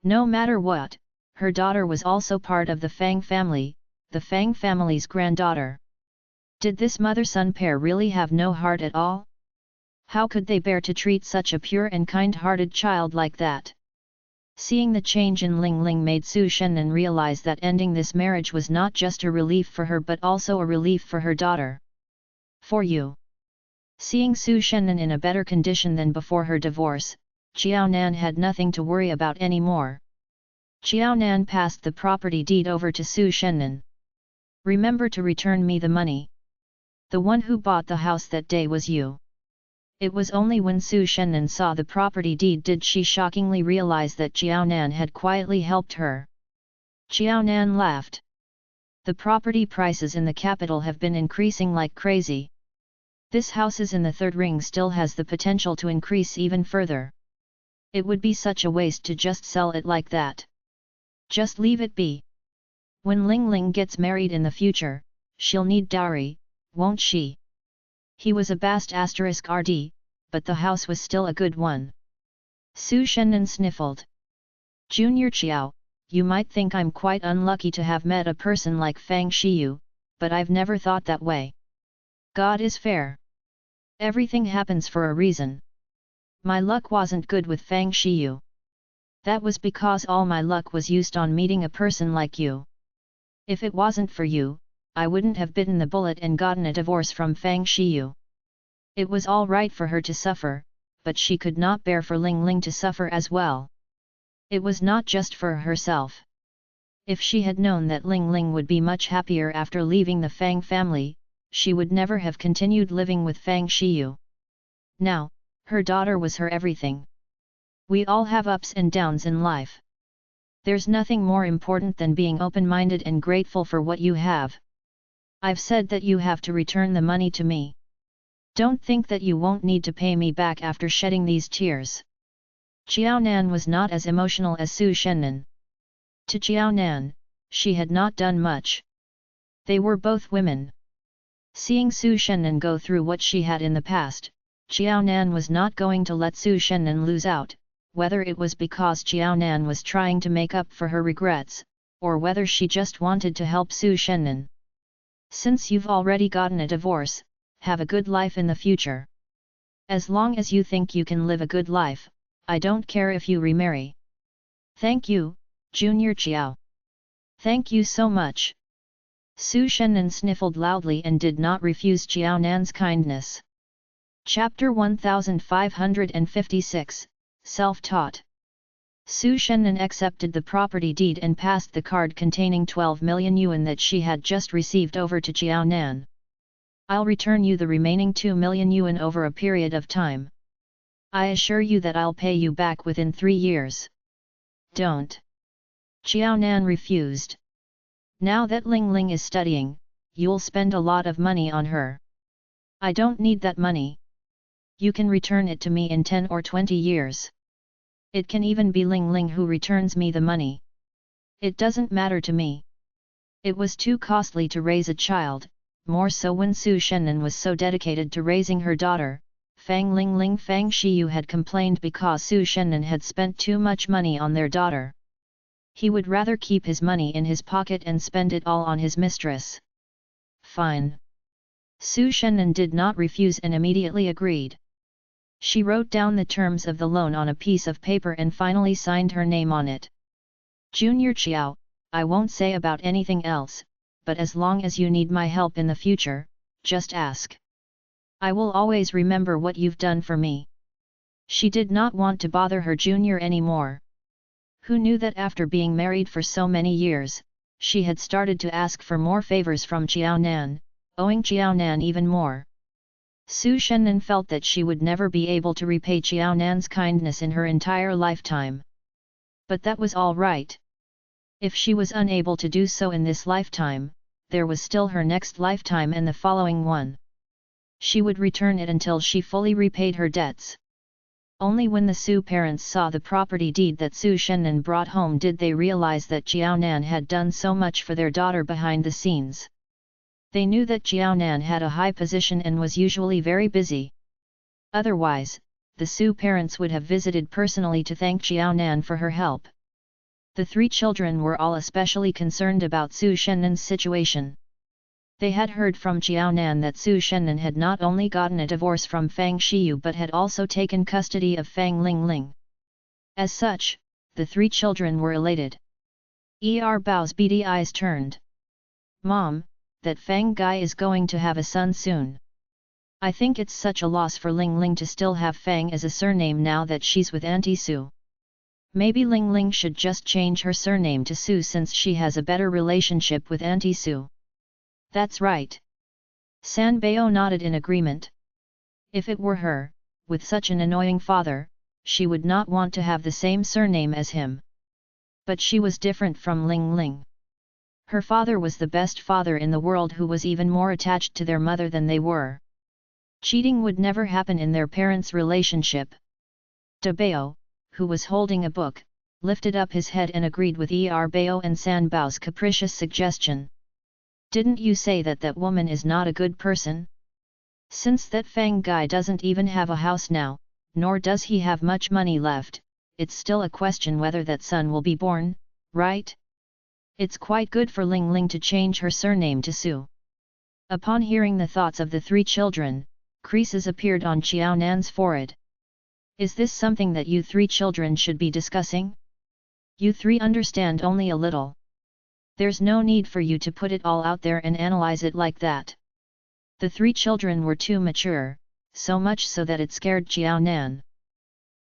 Speaker 1: No matter what, her daughter was also part of the Fang family, the Fang family's granddaughter. Did this mother-son pair really have no heart at all? How could they bear to treat such a pure and kind-hearted child like that? Seeing the change in Ling Ling made Su Shennan realize that ending this marriage was not just a relief for her but also a relief for her daughter. For you. Seeing Su Shennan in a better condition than before her divorce, Qiao Nan had nothing to worry about anymore. Qiao Nan passed the property deed over to Su Shennan. Remember to return me the money. The one who bought the house that day was you. It was only when Su Shennan saw the property deed did she shockingly realize that Qiao Nan had quietly helped her. Qiao Nan laughed. The property prices in the capital have been increasing like crazy. This houses in the third ring still has the potential to increase even further. It would be such a waste to just sell it like that. Just leave it be. When Ling Ling gets married in the future, she'll need dowry, won't she? He was a bast *RD, but the house was still a good one. Su Shennan sniffled. Junior Qiao, you might think I'm quite unlucky to have met a person like Fang Shiyu, but I've never thought that way. God is fair. Everything happens for a reason. My luck wasn't good with Fang Shiyu. That was because all my luck was used on meeting a person like you. If it wasn't for you, I wouldn't have bitten the bullet and gotten a divorce from Fang Shiyu. It was all right for her to suffer, but she could not bear for Ling Ling to suffer as well. It was not just for herself. If she had known that Ling Ling would be much happier after leaving the Fang family, she would never have continued living with Fang Shiyu. Now, her daughter was her everything. We all have ups and downs in life. There's nothing more important than being open-minded and grateful for what you have. I've said that you have to return the money to me. Don't think that you won't need to pay me back after shedding these tears. Qiao Nan was not as emotional as Su Shennan. To Qiao Nan, she had not done much. They were both women. Seeing Su Shennan go through what she had in the past, Qiao Nan was not going to let Su Shennan lose out, whether it was because Qiao Nan was trying to make up for her regrets, or whether she just wanted to help Su Shennan. Since you've already gotten a divorce, have a good life in the future. As long as you think you can live a good life, I don't care if you remarry. Thank you, Junior Qiao. Thank you so much. Su Shennan sniffled loudly and did not refuse Qiao Nan's kindness. Chapter 1556, Self-Taught. Su Shennan accepted the property deed and passed the card containing 12 million yuan that she had just received over to Qiao Nan. I'll return you the remaining 2 million yuan over a period of time. I assure you that I'll pay you back within 3 years. Don't. Qiao Nan refused. Now that Ling Ling is studying, you'll spend a lot of money on her. I don't need that money. You can return it to me in 10 or 20 years. It can even be Ling Ling who returns me the money. It doesn't matter to me. It was too costly to raise a child, more so when Su Shennan was so dedicated to raising her daughter. Fang Shiyu had complained because Su Shennan had spent too much money on their daughter. He would rather keep his money in his pocket and spend it all on his mistress. Fine. Su Shennan did not refuse and immediately agreed. She wrote down the terms of the loan on a piece of paper and finally signed her name on it. Junior Qiao, I won't say about anything else, but as long as you need my help in the future, just ask. I will always remember what you've done for me. She did not want to bother her junior anymore. Who knew that after being married for so many years, she had started to ask for more favors from Qiao Nan, owing Qiao Nan even more. Su Shennan felt that she would never be able to repay Qiao Nan's kindness in her entire lifetime. But that was all right. If she was unable to do so in this lifetime, there was still her next lifetime and the following one. She would return it until she fully repaid her debts. Only when the Su parents saw the property deed that Su Shennan brought home did they realize that Qiao Nan had done so much for their daughter behind the scenes. They knew that Qiao Nan had a high position and was usually very busy. Otherwise, the Su parents would have visited personally to thank Qiao Nan for her help. The three children were all especially concerned about Su Shennan's situation. They had heard from Qiao Nan that Su Shennan had not only gotten a divorce from Fang Shiyu but had also taken custody of Fang Lingling. As such, the three children were elated. Bao's beady eyes turned. "Mom, that Fang guy is going to have a son soon. I think it's such a loss for Lingling to still have Fang as a surname now that she's with Auntie Su. Maybe Lingling should just change her surname to Su since she has a better relationship with Auntie Su." "That's right." San Bao nodded in agreement. If it were her, with such an annoying father, she would not want to have the same surname as him. But she was different from Lingling. Her father was the best father in the world who was even more attached to their mother than they were. Cheating would never happen in their parents' relationship. De Bao, who was holding a book, lifted up his head and agreed with Bao and San Bao's capricious suggestion. "Didn't you say that that woman is not a good person? Since that Fang guy doesn't even have a house now, nor does he have much money left, it's still a question whether that son will be born, right? It's quite good for Lingling to change her surname to Su." Upon hearing the thoughts of the three children, creases appeared on Qiao Nan's forehead. "Is this something that you three children should be discussing? You three understand only a little. There's no need for you to put it all out there and analyze it like that." The three children were too mature, so much so that it scared Qiao Nan.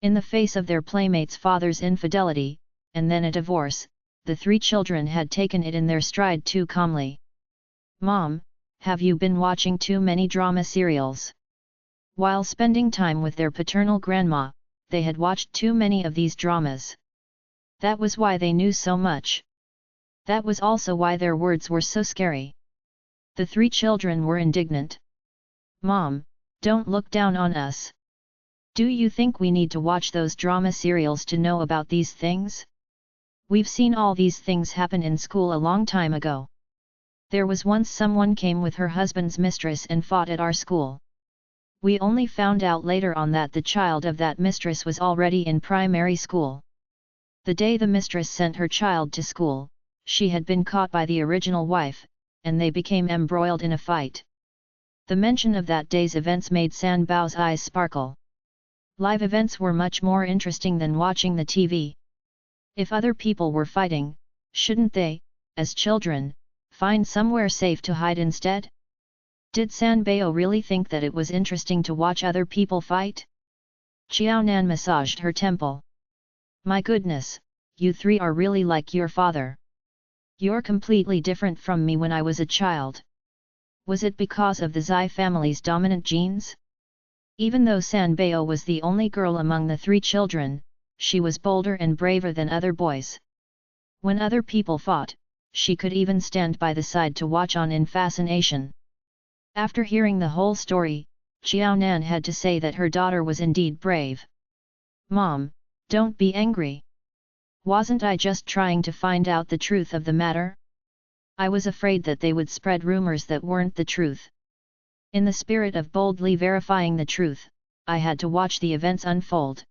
Speaker 1: In the face of their playmate's father's infidelity, and then a divorce, the three children had taken it in their stride too calmly. "Mom, have you been watching too many drama serials?" While spending time with their paternal grandma, they had watched too many of these dramas. That was why they knew so much. That was also why their words were so scary. The three children were indignant. "Mom, don't look down on us. Do you think we need to watch those drama serials to know about these things? We've seen all these things happen in school a long time ago. There was once someone came with her husband's mistress and fought at our school. We only found out later on that the child of that mistress was already in primary school. The day the mistress sent her child to school, she had been caught by the original wife, and they became embroiled in a fight." The mention of that day's events made San Bao's eyes sparkle. Live events were much more interesting than watching the TV. If other people were fighting, shouldn't they, as children, find somewhere safe to hide instead? Did San Bao really think that it was interesting to watch other people fight? Qiao Nan massaged her temple. "My goodness, you three are really like your father. You're completely different from me when I was a child. Was it because of the Zai family's dominant genes?" Even though San Bao was the only girl among the three children, she was bolder and braver than other boys. When other people fought, she could even stand by the side to watch on in fascination. After hearing the whole story, Qiao Nan had to say that her daughter was indeed brave. "Mom, don't be angry. Wasn't I just trying to find out the truth of the matter? I was afraid that they would spread rumors that weren't the truth. In the spirit of boldly verifying the truth, I had to watch the events unfold."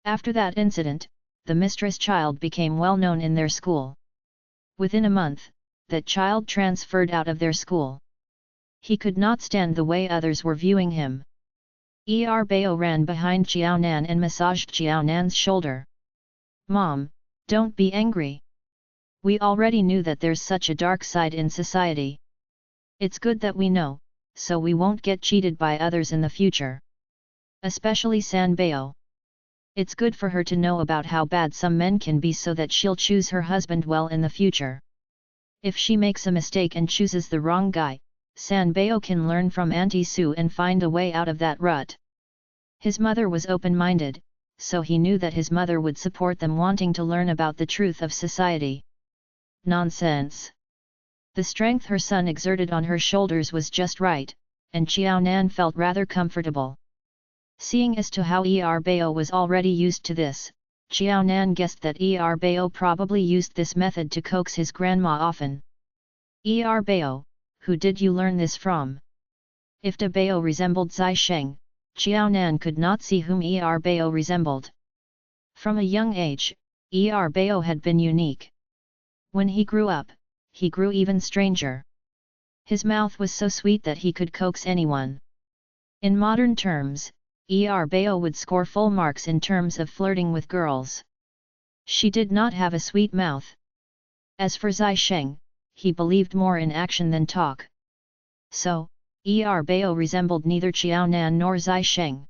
Speaker 1: After that incident, the mistress child became well known in their school. Within a month, that child transferred out of their school. He could not stand the way others were viewing him. Bao ran behind Qiao Nan and massaged Qiao Nan's shoulder. "Mom, don't be angry. We already knew that there's such a dark side in society. It's good that we know, so we won't get cheated by others in the future. Especially San Bao. It's good for her to know about how bad some men can be so that she'll choose her husband well in the future. If she makes a mistake and chooses the wrong guy, Sanbeo can learn from Auntie Sue and find a way out of that rut. His mother was open-minded, so he knew that his mother would support them wanting to learn about the truth of society. Nonsense. The strength her son exerted on her shoulders was just right, and Xiao Nan felt rather comfortable. Seeing as to how Bao was already used to this, Xiao Nan guessed that Bao probably used this method to coax his grandma often. Bao, who did you learn this from? If De Bao resembled Zai Sheng, Xiao Nan could not see whom Bao resembled. From a young age, Bao had been unique. When he grew up, he grew even stranger. His mouth was so sweet that he could coax anyone. In modern terms, Bao would score full marks in terms of flirting with girls. She did not have a sweet mouth. As for Zai Sheng, he believed more in action than talk. So, Bao resembled neither Xiao Nan nor Zai Sheng.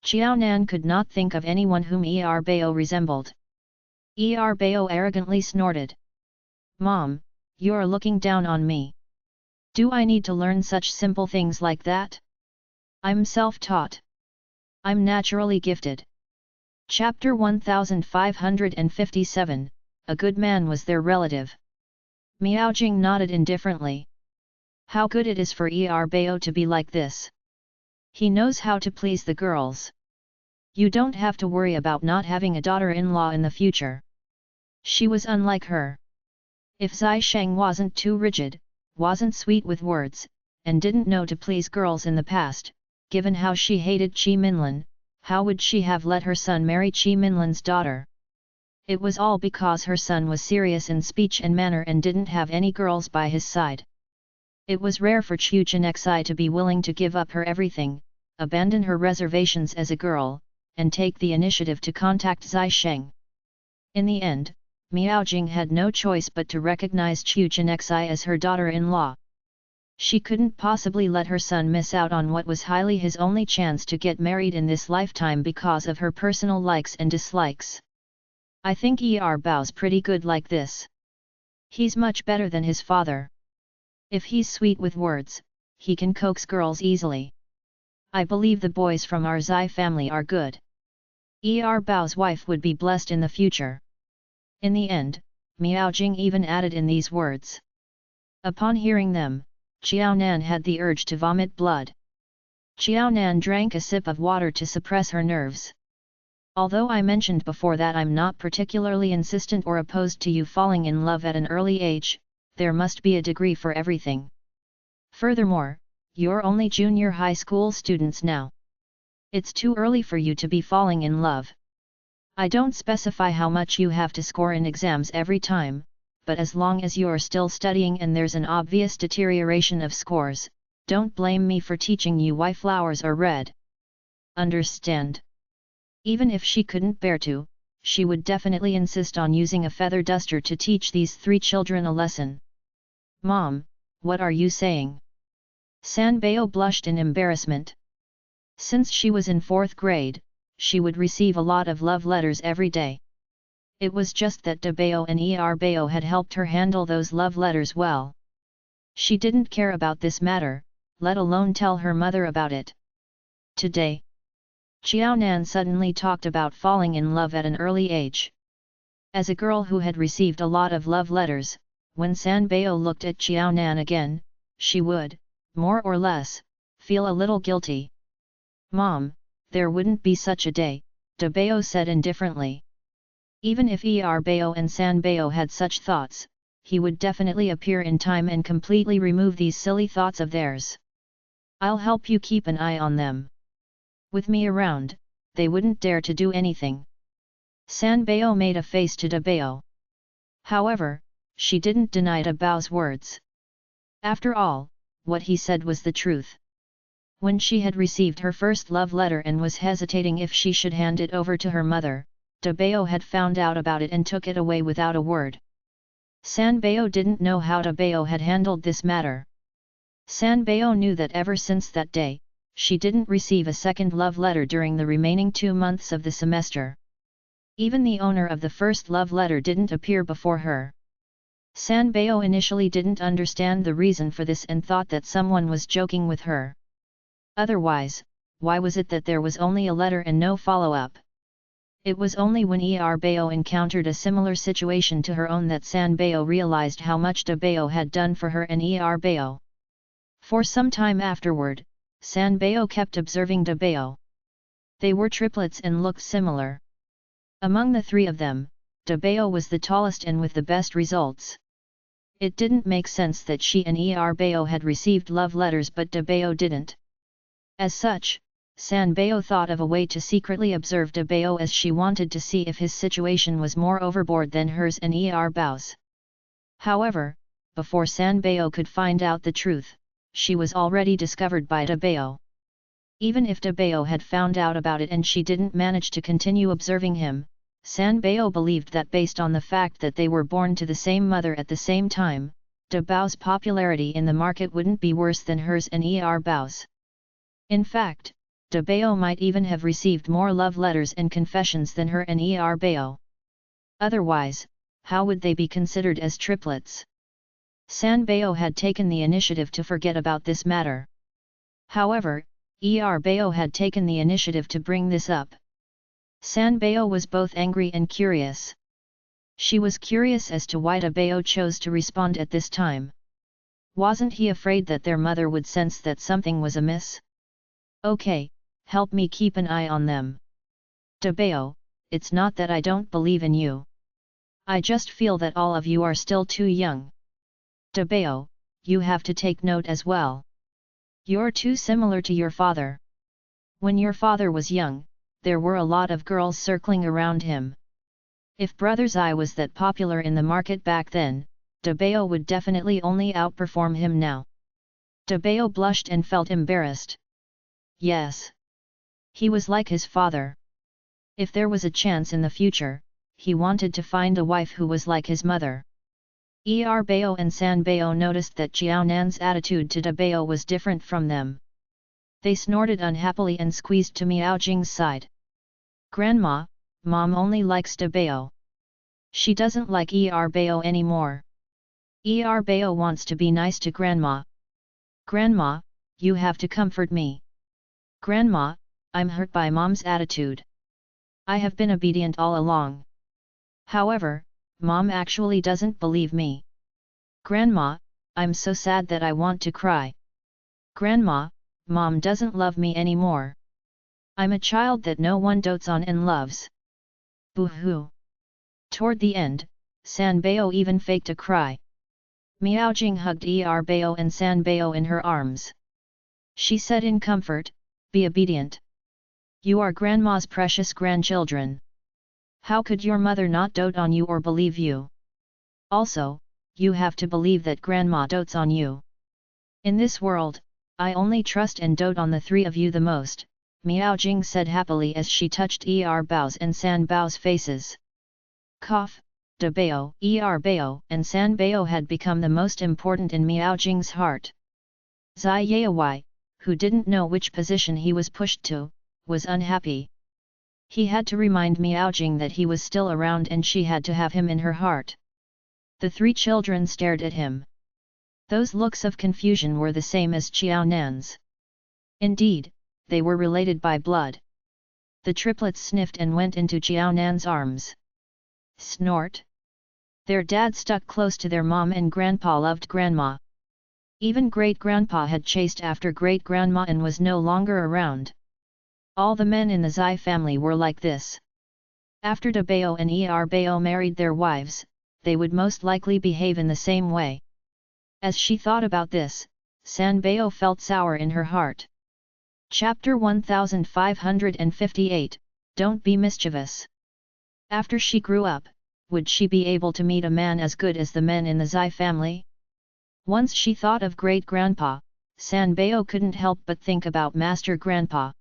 Speaker 1: Xiao Nan could not think of anyone whom Bao resembled. Bao arrogantly snorted. "Mom, you're looking down on me. Do I need to learn such simple things like that? I'm self-taught. I'm naturally gifted." Chapter 1557, A Good Man Was Their Relative. Miaojing nodded indifferently. How good it is for Bao to be like this. He knows how to please the girls. You don't have to worry about not having a daughter-in-law in the future. She was unlike her. If Zai Sheng wasn't too rigid, wasn't sweet with words, and didn't know to please girls in the past, given how she hated Qi Minlin, how would she have let her son marry Qi Minlin's daughter? It was all because her son was serious in speech and manner and didn't have any girls by his side. It was rare for Chu Chenxi to be willing to give up her everything, abandon her reservations as a girl, and take the initiative to contact Zai Sheng. In the end, Miaojing had no choice but to recognize Chu Chenxi as her daughter-in-law. She couldn't possibly let her son miss out on what was highly his only chance to get married in this lifetime because of her personal likes and dislikes. I think Bao's pretty good like this. He's much better than his father. If he's sweet with words, he can coax girls easily. I believe the boys from our Zai family are good. Bao's wife would be blessed in the future. In the end, Miaojing even added in these words. Upon hearing them, Xiao Nan had the urge to vomit blood. Xiao Nan drank a sip of water to suppress her nerves. Although I mentioned before that I'm not particularly insistent or opposed to you falling in love at an early age, there must be a degree for everything. Furthermore, you're only junior high school students now. It's too early for you to be falling in love. I don't specify how much you have to score in exams every time, but as long as you're still studying and there's an obvious deterioration of scores, don't blame me for teaching you why flowers are red. Understand? Even if she couldn't bear to, she would definitely insist on using a feather duster to teach these three children a lesson. Mom, what are you saying? Sanbeo blushed in embarrassment. Since she was in 4th grade, she would receive a lot of love letters every day. It was just that De Bao and Bao had helped her handle those love letters well. She didn't care about this matter, let alone tell her mother about it. Today, Xiao Nan suddenly talked about falling in love at an early age. As a girl who had received a lot of love letters, when Sanbeo looked at Xiao Nan again, she would, more or less, feel a little guilty. Mom, there wouldn't be such a day, De Bao said indifferently. Even if Bao and Sanbeo had such thoughts, he would definitely appear in time and completely remove these silly thoughts of theirs. I'll help you keep an eye on them. With me around, they wouldn't dare to do anything. Sanbeo made a face to De Bao. However, she didn't deny De Bao's words. After all, what he said was the truth. When she had received her first love letter and was hesitating if she should hand it over to her mother, De Bao had found out about it and took it away without a word. Sanbeo didn't know how De Bao had handled this matter. Sanbeo knew that ever since that day, she didn't receive a second love letter during the remaining 2 months of the semester. Even the owner of the first love letter didn't appear before her. Sanbao initially didn't understand the reason for this and thought that someone was joking with her. Otherwise, why was it that there was only a letter and no follow-up? It was only when Bao encountered a similar situation to her own that Sanbao realized how much Bao had done for her and Bao. For some time afterward, Sanbao kept observing Bao. They were triplets and looked similar. Among the three of them, Bao was the tallest and with the best results. It didn't make sense that she and Bao had received love letters but Bao didn't. As such, Sanbao thought of a way to secretly observe Bao as she wanted to see if his situation was more overboard than hers and Bao's. However, before Sanbao could find out the truth, she was already discovered by Bao. Even if Bao had found out about it and she didn't manage to continue observing him, Sanbao believed that based on the fact that they were born to the same mother at the same time, Bao's popularity in the market wouldn't be worse than hers and Bao's. In fact, Bao might even have received more love letters and confessions than her and Bao. Otherwise, how would they be considered as triplets? Sanbao had taken the initiative to forget about this matter. However, Bao had taken the initiative to bring this up. Sanbao was both angry and curious. She was curious as to why Bao chose to respond at this time. Wasn't he afraid that their mother would sense that something was amiss? Okay, help me keep an eye on them. Bao, it's not that I don't believe in you. I just feel that all of you are still too young. Bao, you have to take note as well. You're too similar to your father. When your father was young, there were a lot of girls circling around him. If Brother's Eye was that popular in the market back then, Bao would definitely only outperform him now. Bao blushed and felt embarrassed. Yes. He was like his father. If there was a chance in the future, he wanted to find a wife who was like his mother. Bao and Sanbao noticed that Xiaonan's attitude to Bao was different from them. They snorted unhappily and squeezed to Miaojing's side. Grandma, Mom only likes Bao. She doesn't like Bao anymore. Bao wants to be nice to Grandma. Grandma, you have to comfort me. Grandma, I'm hurt by Mom's attitude. I have been obedient all along. However, Mom actually doesn't believe me. Grandma, I'm so sad that I want to cry. Grandma, Mom doesn't love me anymore. I'm a child that no one dotes on and loves. Boo-hoo. Toward the end, Sanbao even faked a cry. Miaojing hugged Bao and Sanbao in her arms. She said in comfort, be obedient. You are Grandma's precious grandchildren. How could your mother not dote on you or believe you? Also, you have to believe that Grandma dotes on you. In this world, I only trust and dote on the three of you the most, Miaojing said happily as she touched Bao's and Sanbao's faces. Cough, Bao, Bao and Sanbao had become the most important in Miaojing's heart. Zai Yaowai, who didn't know which position he was pushed to, was unhappy. He had to remind Miaojing that he was still around and she had to have him in her heart. The three children stared at him. Those looks of confusion were the same as Xiaonan's. Indeed, they were related by blood. The triplets sniffed and went into Xiaonan's arms. Snort. Their dad stuck close to their mom and grandpa loved grandma. Even great-grandpa had chased after great-grandma and was no longer around. All the men in the Zai family were like this. After Bao and Bao married their wives, they would most likely behave in the same way. As she thought about this, Sanbao felt sour in her heart. Chapter 1558, Don't be mischievous. After she grew up, would she be able to meet a man as good as the men in the Zai family? Once she thought of great-grandpa, Sanbao couldn't help but think about Master Grandpa.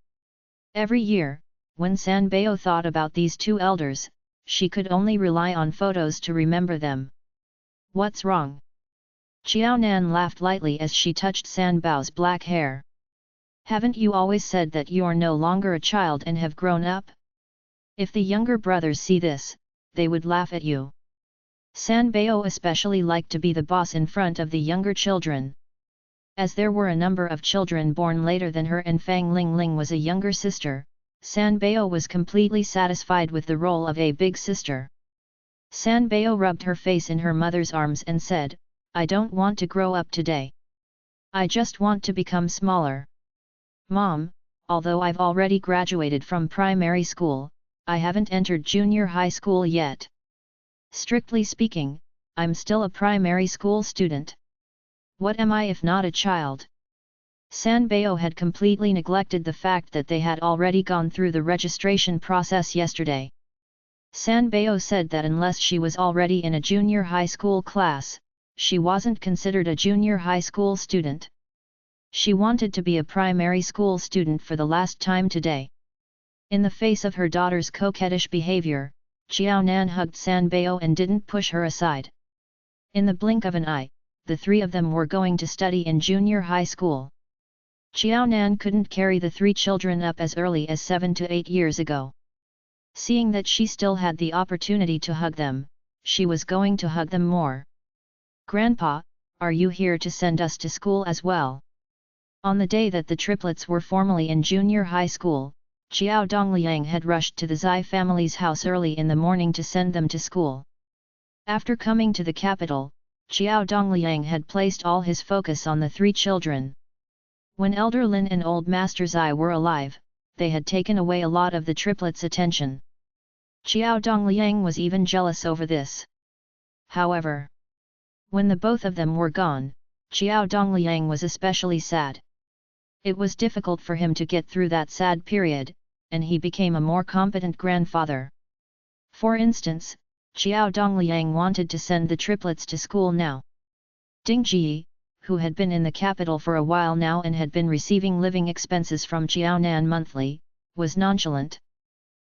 Speaker 1: Every year, when Sanbao thought about these two elders, she could only rely on photos to remember them. What's wrong? Xiaonan laughed lightly as she touched Sanbao's black hair. Haven't you always said that you're no longer a child and have grown up? If the younger brothers see this, they would laugh at you. Sanbao especially liked to be the boss in front of the younger children. As there were a number of children born later than her and Fang Lingling was a younger sister, Sanbao was completely satisfied with the role of a big sister. Sanbao rubbed her face in her mother's arms and said, "I don't want to grow up today. I just want to become smaller. Mom, although I've already graduated from primary school, I haven't entered junior high school yet. Strictly speaking, I'm still a primary school student. What am I if not a child?" Sanbao had completely neglected the fact that they had already gone through the registration process yesterday. Sanbao said that unless she was already in a junior high school class, she wasn't considered a junior high school student. She wanted to be a primary school student for the last time today. In the face of her daughter's coquettish behavior, Xiaonan hugged Sanbao and didn't push her aside. In the blink of an eye, the three of them were going to study in junior high school. Xiaonan couldn't carry the three children up as early as 7 to 8 years ago. Seeing that she still had the opportunity to hug them, she was going to hug them more. "Grandpa, are you here to send us to school as well?" On the day that the triplets were formally in junior high school, Xiao Dongliang had rushed to the Zai family's house early in the morning to send them to school. After coming to the capital, Xiao Dongliang had placed all his focus on the three children. When Elder Lin and Old Master Zai were alive, they had taken away a lot of the triplets' attention. Xiao Dongliang was even jealous over this. However, when the both of them were gone, Xiao Dongliang was especially sad. It was difficult for him to get through that sad period, and he became a more competent grandfather. For instance, Xiao Dongliang wanted to send the triplets to school now. Ding Ji, who had been in the capital for a while now and had been receiving living expenses from Xiaonan monthly, was nonchalant.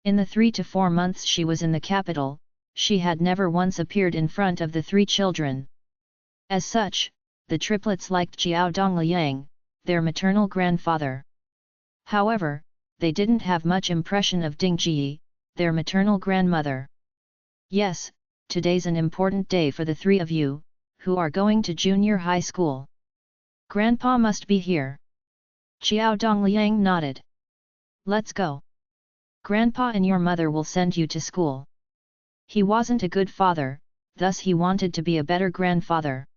Speaker 1: In the 3 to 4 months she was in the capital, she had never once appeared in front of the three children. As such, the triplets liked Xiao Dongliang, their maternal grandfather. However, they didn't have much impression of Ding Ji, their maternal grandmother. "Yes, today's an important day for the three of you, who are going to junior high school. Grandpa must be here." Xiao Dongliang nodded. "Let's go. Grandpa and your mother will send you to school." He wasn't a good father, thus he wanted to be a better grandfather.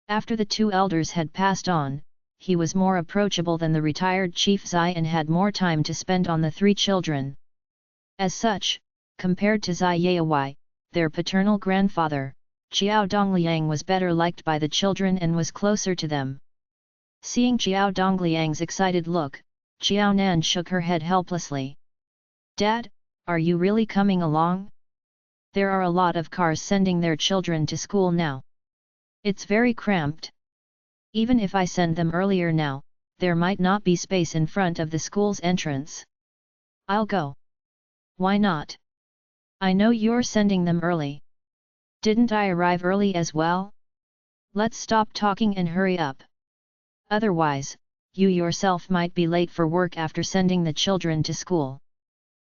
Speaker 1: After the two elders had passed on, he was more approachable than the retired Chief Zai and had more time to spend on the three children. As such, compared to Zai Yaowai, their paternal grandfather, Xiao Dongliang was better liked by the children and was closer to them. Seeing Xiao Dongliang's excited look, Xiaonan shook her head helplessly. "Dad, are you really coming along? There are a lot of cars sending their children to school now. It's very cramped. Even if I send them earlier now, there might not be space in front of the school's entrance. I'll go." "Why not? I know you're sending them early. Didn't I arrive early as well? Let's stop talking and hurry up. Otherwise, you yourself might be late for work after sending the children to school."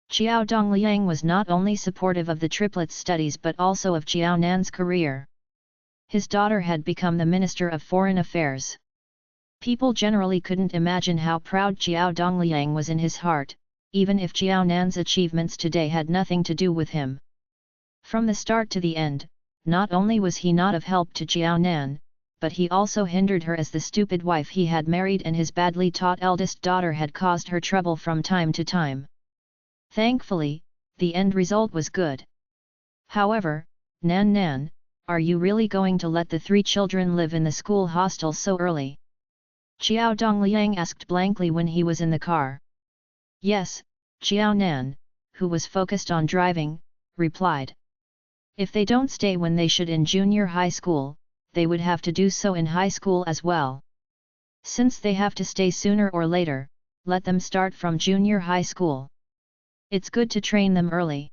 Speaker 1: Xiao Dongliang was not only supportive of the triplets' studies but also of Xiaonan's career. His daughter had become the Minister of Foreign Affairs. People generally couldn't imagine how proud Xiao Dongliang was in his heart, even if Xiaonan's achievements today had nothing to do with him. From the start to the end, not only was he not of help to Xiaonan, but he also hindered her as the stupid wife he had married, and his badly taught eldest daughter had caused her trouble from time to time. Thankfully, the end result was good. However, Nan, are you really going to let the three children live in the school hostel so early? Xiao Dongliang asked blankly when he was in the car. Yes, Xiaonan, who was focused on driving, replied. If they don't stay when they should in junior high school, they would have to do so in high school as well. Since they have to stay sooner or later, let them start from junior high school. It's good to train them early.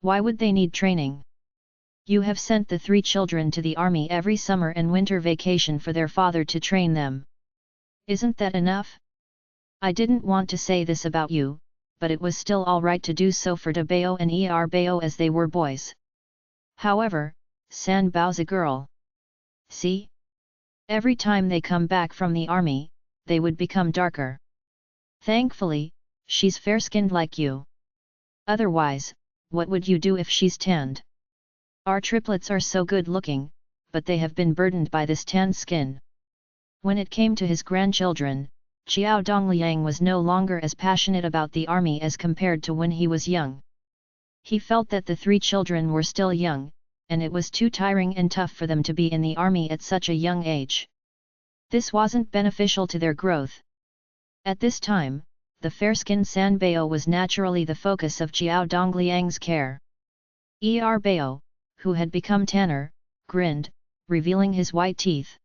Speaker 1: Why would they need training? You have sent the three children to the army every summer and winter vacation for their father to train them. Isn't that enough? I didn't want to say this about you, but it was still alright to do so for Dabao and Bao as they were boys. However, San Bao's a girl. See? Every time they come back from the army, they would become darker. Thankfully, she's fair-skinned like you. Otherwise, what would you do if she's tanned? Our triplets are so good-looking, but they have been burdened by this tanned skin. When it came to his grandchildren, Xiao Dongliang was no longer as passionate about the army as compared to when he was young. He felt that the three children were still young, and it was too tiring and tough for them to be in the army at such a young age. This wasn't beneficial to their growth. At this time, the fair-skinned San Bao was naturally the focus of Xiao Dongliang's care. Bao, who had become tanner, grinned, revealing his white teeth.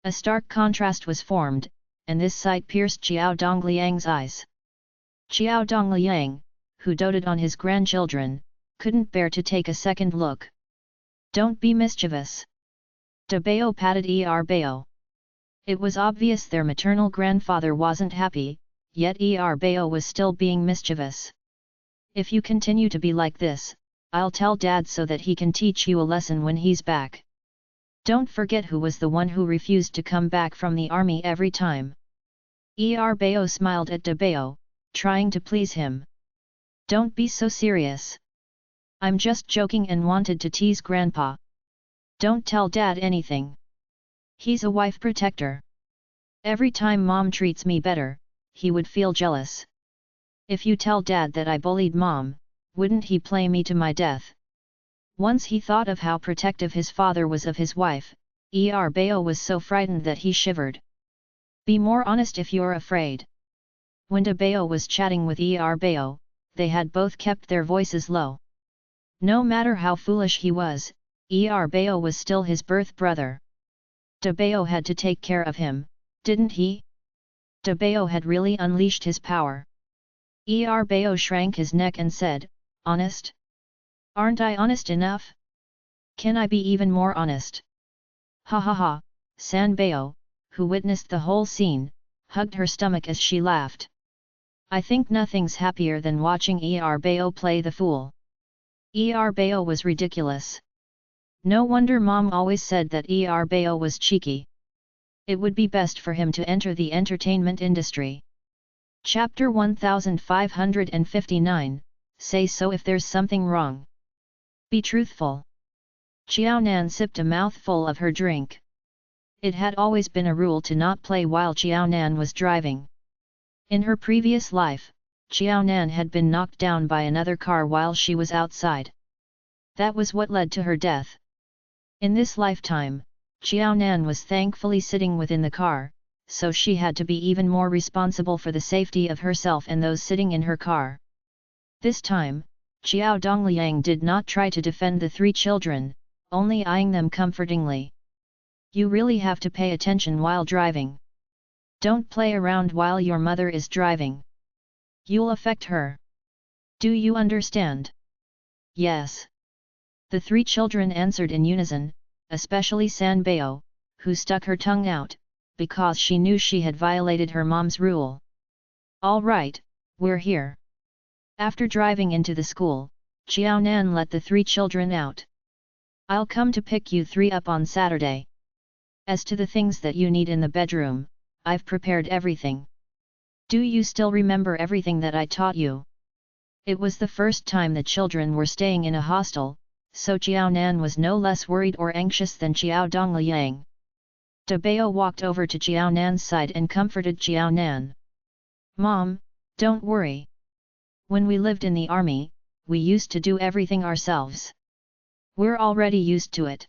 Speaker 1: A stark contrast was formed, and this sight pierced Xiao Dongliang's eyes. Xiao Dongliang, who doted on his grandchildren, couldn't bear to take a second look. Don't be mischievous. De Bao patted Bao. It was obvious their maternal grandfather wasn't happy, yet Bao was still being mischievous. If you continue to be like this, I'll tell Dad so that he can teach you a lesson when he's back. Don't forget who was the one who refused to come back from the army every time. Bao smiled at De Bao, trying to please him. Don't be so serious. I'm just joking and wanted to tease Grandpa. Don't tell Dad anything. He's a wife protector. Every time Mom treats me better, he would feel jealous. If you tell Dad that I bullied Mom, wouldn't he play me to my death? Once he thought of how protective his father was of his wife, Bao was so frightened that he shivered. Be more honest if you're afraid. When De Bao was chatting with Bao, they had both kept their voices low. No matter how foolish he was, Bao was still his birth brother. De Bao had to take care of him, didn't he? De Bao had really unleashed his power. Bao shrank his neck and said, "Honest? Aren't I honest enough? Can I be even more honest?" Ha ha ha, San Bao, who witnessed the whole scene, hugged her stomach as she laughed. I think nothing's happier than watching Bao play the fool. Bao was ridiculous. No wonder Mom always said that Bao was cheeky. It would be best for him to enter the entertainment industry. Chapter 1559, Say so if there's something wrong. Be truthful. Xiaonan sipped a mouthful of her drink. It had always been a rule to not play while Xiaonan was driving. In her previous life, Xiaonan had been knocked down by another car while she was outside. That was what led to her death. In this lifetime, Xiaonan was thankfully sitting within the car, so she had to be even more responsible for the safety of herself and those sitting in her car. This time, Xiao Dongliang did not try to defend the three children, only eyeing them comfortingly. You really have to pay attention while driving. Don't play around while your mother is driving. You'll affect her. Do you understand? Yes. The three children answered in unison, especially San Bao, who stuck her tongue out, because she knew she had violated her mom's rule. All right, we're here. After driving into the school, Xiaonan let the three children out. I'll come to pick you three up on Saturday. As to the things that you need in the bedroom, I've prepared everything. Do you still remember everything that I taught you? It was the first time the children were staying in a hostel, so Xiaonan was no less worried or anxious than Xiao Dongliang. De Bao walked over to Xiaonan's side and comforted Xiaonan. Mom, don't worry. When we lived in the army, we used to do everything ourselves. We're already used to it.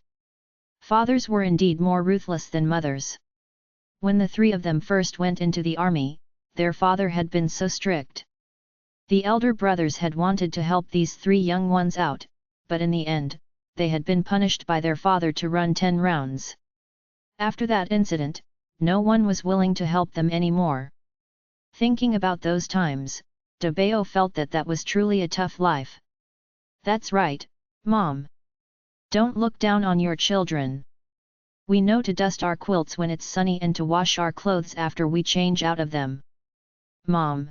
Speaker 1: Fathers were indeed more ruthless than mothers. When the three of them first went into the army, their father had been so strict. The elder brothers had wanted to help these three young ones out, but in the end, they had been punished by their father to run 10 rounds. After that incident, no one was willing to help them anymore. Thinking about those times, De Bao felt that that was truly a tough life. That's right, Mom. Don't look down on your children. We know to dust our quilts when it's sunny and to wash our clothes after we change out of them. Mom.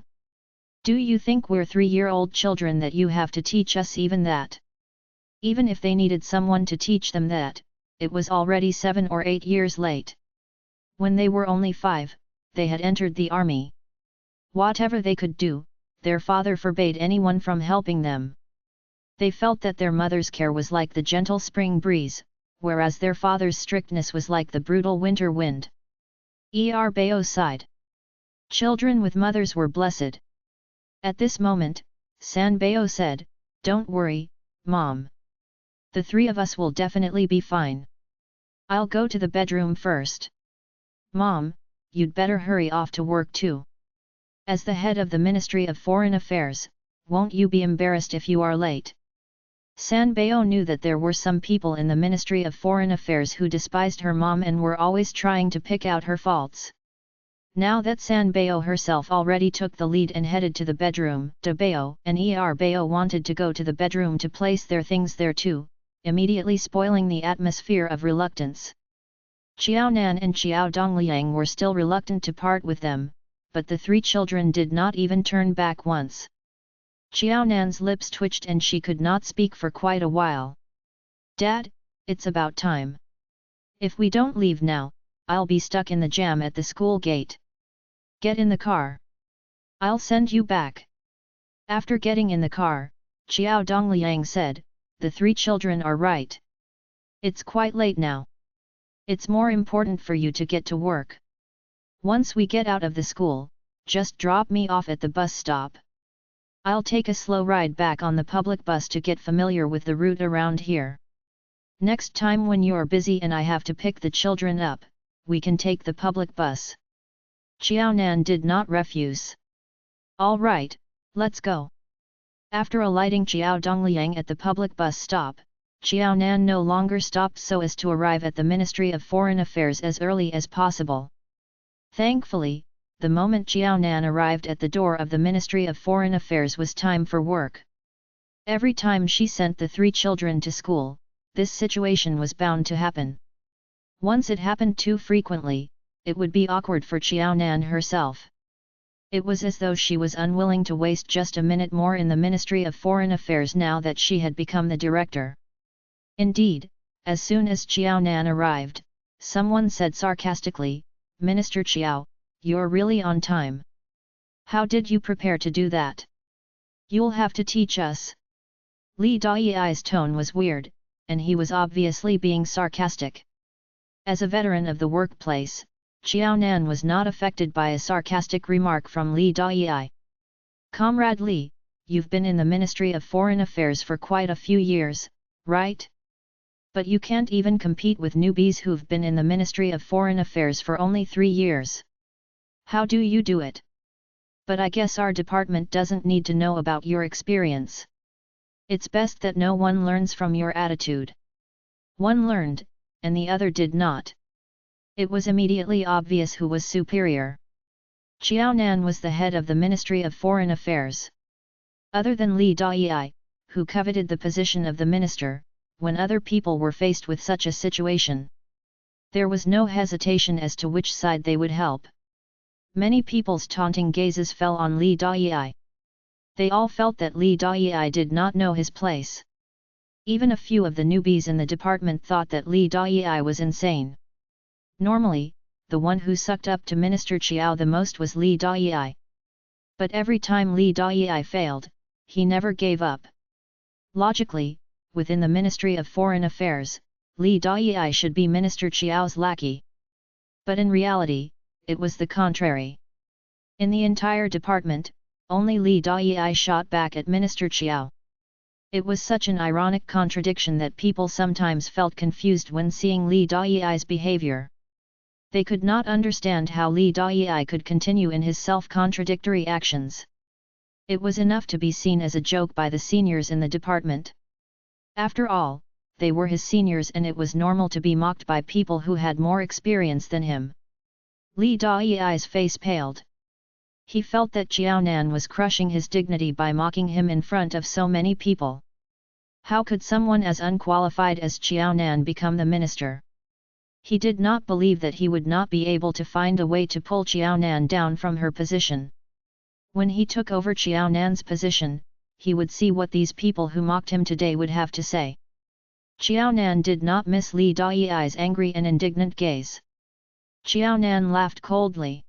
Speaker 1: Do you think we're 3-year-old children that you have to teach us even that? Even if they needed someone to teach them that, it was already 7 or 8 years late. When they were only 5, they had entered the army. Whatever they could do, their father forbade anyone from helping them. They felt that their mother's care was like the gentle spring breeze, whereas their father's strictness was like the brutal winter wind. Bao sighed. Children with mothers were blessed. At this moment, San Bao said, "Don't worry, Mom. The 3 of us will definitely be fine. I'll go to the bedroom first. Mom, you'd better hurry off to work too. As the head of the Ministry of Foreign Affairs, won't you be embarrassed if you are late?" San Bao knew that there were some people in the Ministry of Foreign Affairs who despised her mom and were always trying to pick out her faults. Now that San Bao herself already took the lead and headed to the bedroom, De Bao and Bao wanted to go to the bedroom to place their things there too, immediately spoiling the atmosphere of reluctance. Xiao Nan and Xiao Dongliang were still reluctant to part with them, but the 3 children did not even turn back once. Xiao Nan's lips twitched and she could not speak for quite a while. "Dad, it's about time. If we don't leave now, I'll be stuck in the jam at the school gate. Get in the car. I'll send you back." After getting in the car, Xiao Dongliang said, "The 3 children are right. It's quite late now. It's more important for you to get to work. Once we get out of the school, just drop me off at the bus stop. I'll take a slow ride back on the public bus to get familiar with the route around here. Next time when you're busy and I have to pick the children up, we can take the public bus." Xiao Nan did not refuse. "All right, let's go." After alighting Xiao Dongliang at the public bus stop, Xiao Nan no longer stopped so as to arrive at the Ministry of Foreign Affairs as early as possible. Thankfully, the moment Xiao Nan arrived at the door of the Ministry of Foreign Affairs was time for work. Every time she sent the 3 children to school, this situation was bound to happen. Once it happened too frequently, it would be awkward for Xiao Nan herself. It was as though she was unwilling to waste just a minute more in the Ministry of Foreign Affairs now that she had become the director. Indeed, as soon as Xiao Nan arrived, someone said sarcastically, "Minister Xiao, you're really on time. How did you prepare to do that? You'll have to teach us." Li Dai's tone was weird, and he was obviously being sarcastic. As a veteran of the workplace, Xiao Nan was not affected by a sarcastic remark from Li Dai. "Comrade Li, you've been in the Ministry of Foreign Affairs for quite a few years, right? But you can't even compete with newbies who've been in the Ministry of Foreign Affairs for only 3 years. How do you do it? But I guess our department doesn't need to know about your experience. It's best that no one learns from your attitude." One learned, and the other did not. It was immediately obvious who was superior. Xiao Nan was the head of the Ministry of Foreign Affairs. Other than Li Dai, who coveted the position of the minister, when other people were faced with such a situation, there was no hesitation as to which side they would help. Many people's taunting gazes fell on Li Dai. They all felt that Li Dai did not know his place. Even a few of the newbies in the department thought that Li Dai was insane. Normally, the one who sucked up to Minister Qiao the most was Li Dai. But every time Li Dai failed, he never gave up. Logically, within the Ministry of Foreign Affairs, Li Dai should be Minister Qiao's lackey. But in reality, it was the contrary. In the entire department, only Li Dai shot back at Minister Qiao. It was such an ironic contradiction that people sometimes felt confused when seeing Li Dai's behavior. They could not understand how Li Dai could continue in his self-contradictory actions. It was enough to be seen as a joke by the seniors in the department. After all, they were his seniors and it was normal to be mocked by people who had more experience than him. Li Dai's face paled. He felt that Xiao Nan was crushing his dignity by mocking him in front of so many people. How could someone as unqualified as Xiao Nan become the minister? He did not believe that he would not be able to find a way to pull Xiao Nan down from her position. When he took over Xiao Nan's position, he would see what these people who mocked him today would have to say. Xiaonan did not miss Li Dayi's angry and indignant gaze. Xiaonan laughed coldly.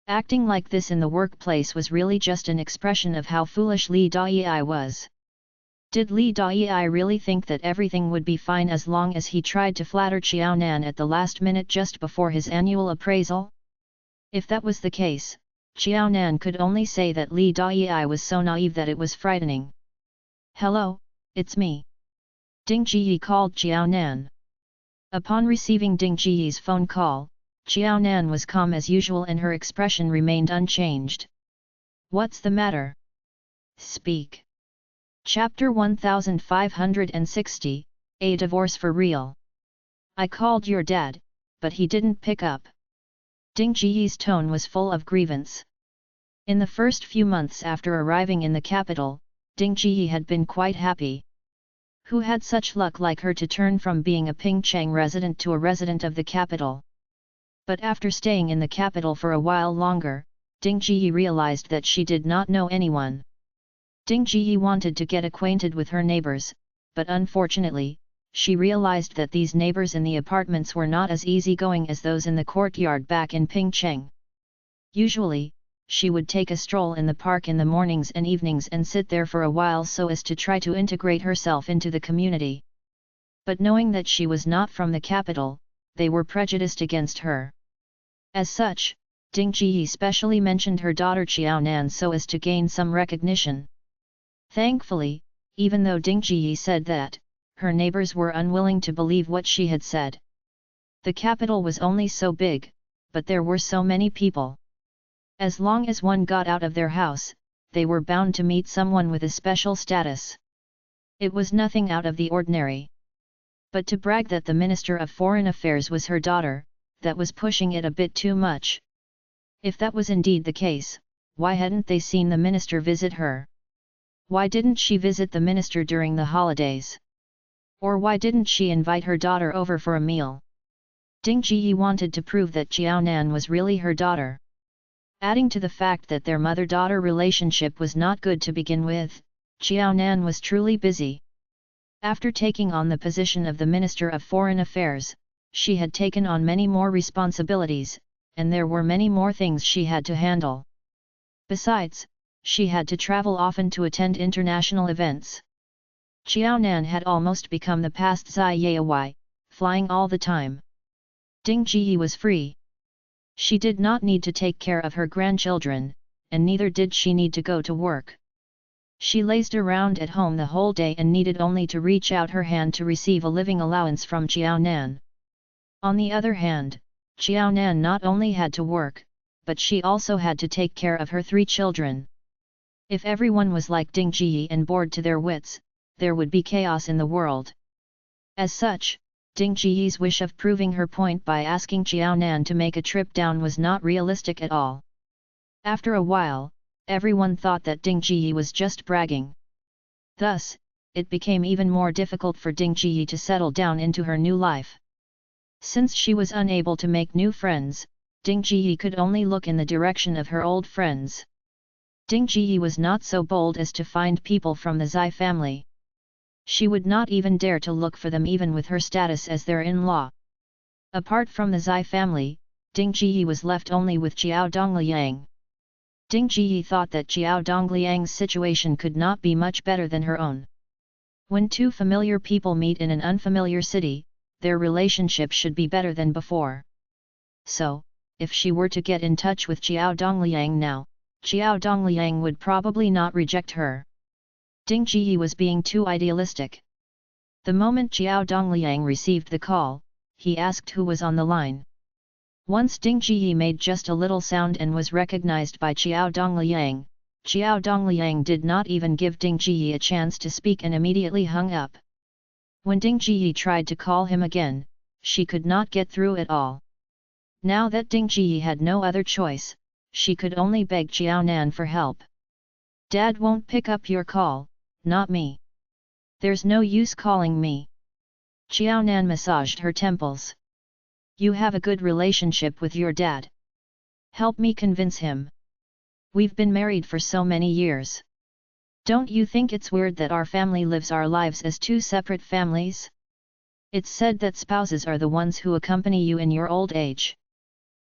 Speaker 1: Acting like this in the workplace was really just an expression of how foolish Li Dayi was. Did Li Dayi really think that everything would be fine as long as he tried to flatter Xiaonan at the last minute just before his annual appraisal? If that was the case, Xiaonan could only say that Li Dayi was so naive that it was frightening. "Hello, it's me." Ding Jiyi called Xiaonan. Upon receiving Ding Jiyi's phone call, Xiaonan was calm as usual and her expression remained unchanged. "What's the matter? Speak." Chapter 1560, A Divorce for Real. "I called your dad, but he didn't pick up." Ding Jiyi's tone was full of grievance. In the first few months after arriving in the capital, Ding Jiyi had been quite happy. Who had such luck like her to turn from being a Pingcheng resident to a resident of the capital? But after staying in the capital for a while longer, Ding Jiyi realized that she did not know anyone. Ding Jiyi wanted to get acquainted with her neighbors, but unfortunately, she realized that these neighbors in the apartments were not as easygoing as those in the courtyard back in Pingcheng. Usually, she would take a stroll in the park in the mornings and evenings and sit there for a while so as to try to integrate herself into the community. But knowing that she was not from the capital, they were prejudiced against her. As such, Ding Jiyi specially mentioned her daughter Xiaonan so as to gain some recognition. Thankfully, even though Ding Jiyi said that, her neighbors were unwilling to believe what she had said. The capital was only so big, but there were so many people. As long as one got out of their house, they were bound to meet someone with a special status. It was nothing out of the ordinary. But to brag that the Minister of Foreign Affairs was her daughter, that was pushing it a bit too much. If that was indeed the case, why hadn't they seen the minister visit her? Why didn't she visit the minister during the holidays? Or why didn't she invite her daughter over for a meal? Ding Jiyi wanted to prove that Xiaonan was really her daughter. Adding to the fact that their mother-daughter relationship was not good to begin with, Xiaonan was truly busy. After taking on the position of the Minister of Foreign Affairs, she had taken on many more responsibilities, and there were many more things she had to handle. Besides, she had to travel often to attend international events. Xiaonan had almost become the past Ziyai, flying all the time. Ding Jiyi was free. She did not need to take care of her grandchildren, and neither did she need to go to work. She lazed around at home the whole day and needed only to reach out her hand to receive a living allowance from Xiaonan. On the other hand, Xiaonan not only had to work, but she also had to take care of her 3 children. If everyone was like Ding Jiyi and bored to their wits, there would be chaos in the world. As such, Ding Jiyi's wish of proving her point by asking Xiaonan to make a trip down was not realistic at all. After a while, everyone thought that Ding Jiyi was just bragging. Thus, it became even more difficult for Ding Jiyi to settle down into her new life. Since she was unable to make new friends, Ding Jiyi could only look in the direction of her old friends. Ding Jiyi was not so bold as to find people from the Zai family. She would not even dare to look for them even with her status as their in-law. Apart from the Zai family, Ding Jiyi was left only with Xiao Dongliang. Ding Jiyi thought that Xiao Dongliang's situation could not be much better than her own. When 2 familiar people meet in an unfamiliar city, their relationship should be better than before. So, if she were to get in touch with Xiao Dongliang now, Xiao Dongliang would probably not reject her. Ding Jiyi was being too idealistic. The moment Xiao Dongliang received the call, he asked who was on the line. Once Ding Jiyi made just a little sound and was recognized by Xiao Dongliang did not even give Ding Jiyi a chance to speak and immediately hung up. When Ding Jiyi tried to call him again, she could not get through at all. Now that Ding Jiyi had no other choice, she could only beg Xiaonan for help. "Dad won't pick up your call, not me. There's no use calling me." Xiaonan massaged her temples. "You have a good relationship with your dad. Help me convince him. We've been married for so many years. Don't you think it's weird that our family lives our lives as 2 separate families?" It's said that spouses are the ones who accompany you in your old age.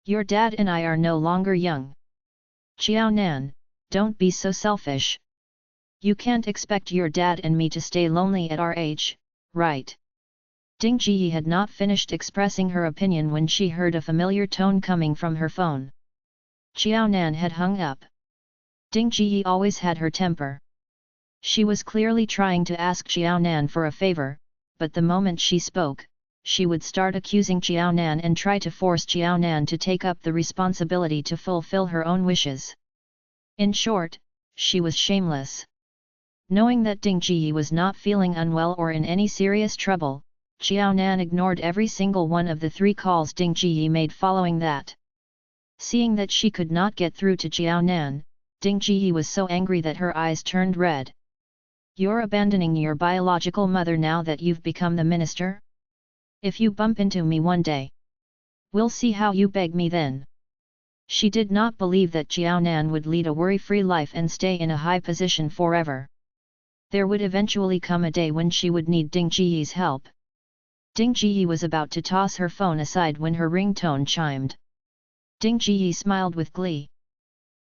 Speaker 1: Your dad and I are no longer young. Xiao Nan, don't be so selfish. You can't expect your dad and me to stay lonely at our age, right? Ding Ji had not finished expressing her opinion when she heard a familiar tone coming from her phone. Xiao Nan had hung up. Ding Ji always had her temper. She was clearly trying to ask Xiao Nan for a favor, but the moment she spoke, she would start accusing Xiao Nan and try to force Xiao Nan to take up the responsibility to fulfill her own wishes. In short, she was shameless. Knowing that Ding Ji was not feeling unwell or in any serious trouble, Xiao Nan ignored every single one of the 3 calls Ding Ji made following that. Seeing that she could not get through to Xiao Nan, Ding Ji was so angry that her eyes turned red. You're abandoning your biological mother now that you've become the minister? If you bump into me one day, we'll see how you beg me then. She did not believe that Xiao Nan would lead a worry-free life and stay in a high position forever. There would eventually come a day when she would need Ding Ji's help. Ding Ji was about to toss her phone aside when her ringtone chimed. Ding Ji smiled with glee.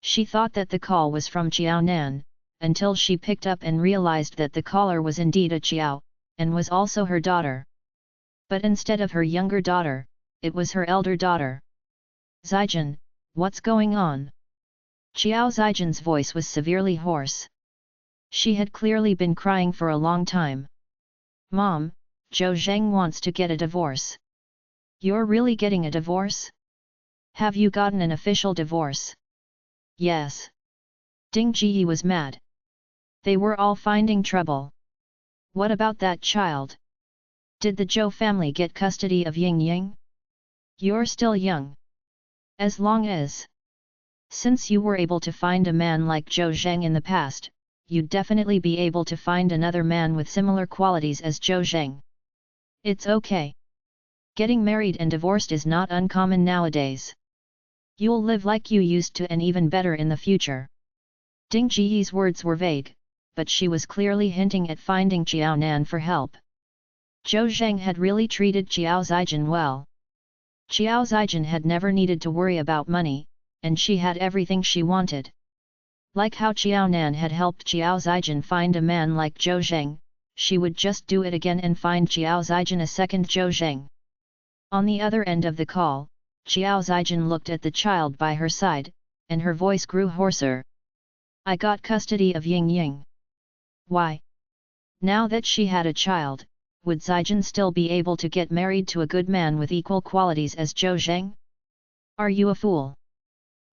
Speaker 1: She thought that the call was from Xiao Nan, until she picked up and realized that the caller was indeed a Xiao, and was also her daughter. But instead of her younger daughter, it was her elder daughter. Zijin, what's going on? Xiao Zijin's voice was severely hoarse. She had clearly been crying for a long time. Mom, Zhou Zheng wants to get a divorce. You're really getting a divorce? Have you gotten an official divorce? Yes. Ding Ji was mad. They were all finding trouble. What about that child? Did the Zhou family get custody of Ying Ying? You're still young. As long as... Since you were able to find a man like Zhou Zheng in the past, you'd definitely be able to find another man with similar qualities as Zhou Zheng. It's okay. Getting married and divorced is not uncommon nowadays. You'll live like you used to and even better in the future. Ding Ji's words were vague, but she was clearly hinting at finding Xiao Nan for help. Zhou Zheng had really treated Xiao Zijin well. Xiao Zijin had never needed to worry about money, and she had everything she wanted. Like how Xiao Nan had helped Xiao Zijin find a man like Zhou Zheng, she would just do it again and find Xiao Zijin a second Zhou Zheng. On the other end of the call, Xiao Zijin looked at the child by her side, and her voice grew hoarser. I got custody of Ying Ying. Why? Now that she had a child, would Zijin still be able to get married to a good man with equal qualities as Zhou Zheng? Are you a fool?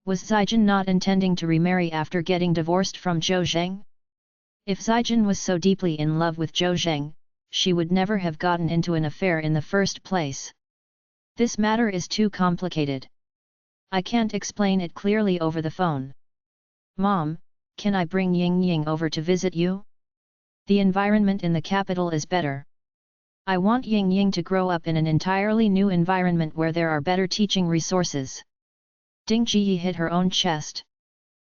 Speaker 1: Was Zijin not intending to remarry after getting divorced from Zhou Zheng? If Zijin was so deeply in love with Zhou Zheng, she would never have gotten into an affair in the first place. This matter is too complicated. I can't explain it clearly over the phone. Mom, can I bring Ying Ying over to visit you? The environment in the capital is better. I want Ying Ying to grow up in an entirely new environment where there are better teaching resources. Ding Ji hit her own chest.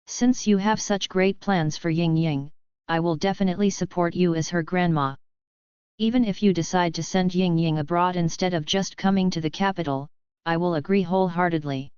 Speaker 1: Since you have such great plans for Ying Ying, I will definitely support you as her grandma. Even if you decide to send Ying Ying abroad instead of just coming to the capital, I will agree wholeheartedly.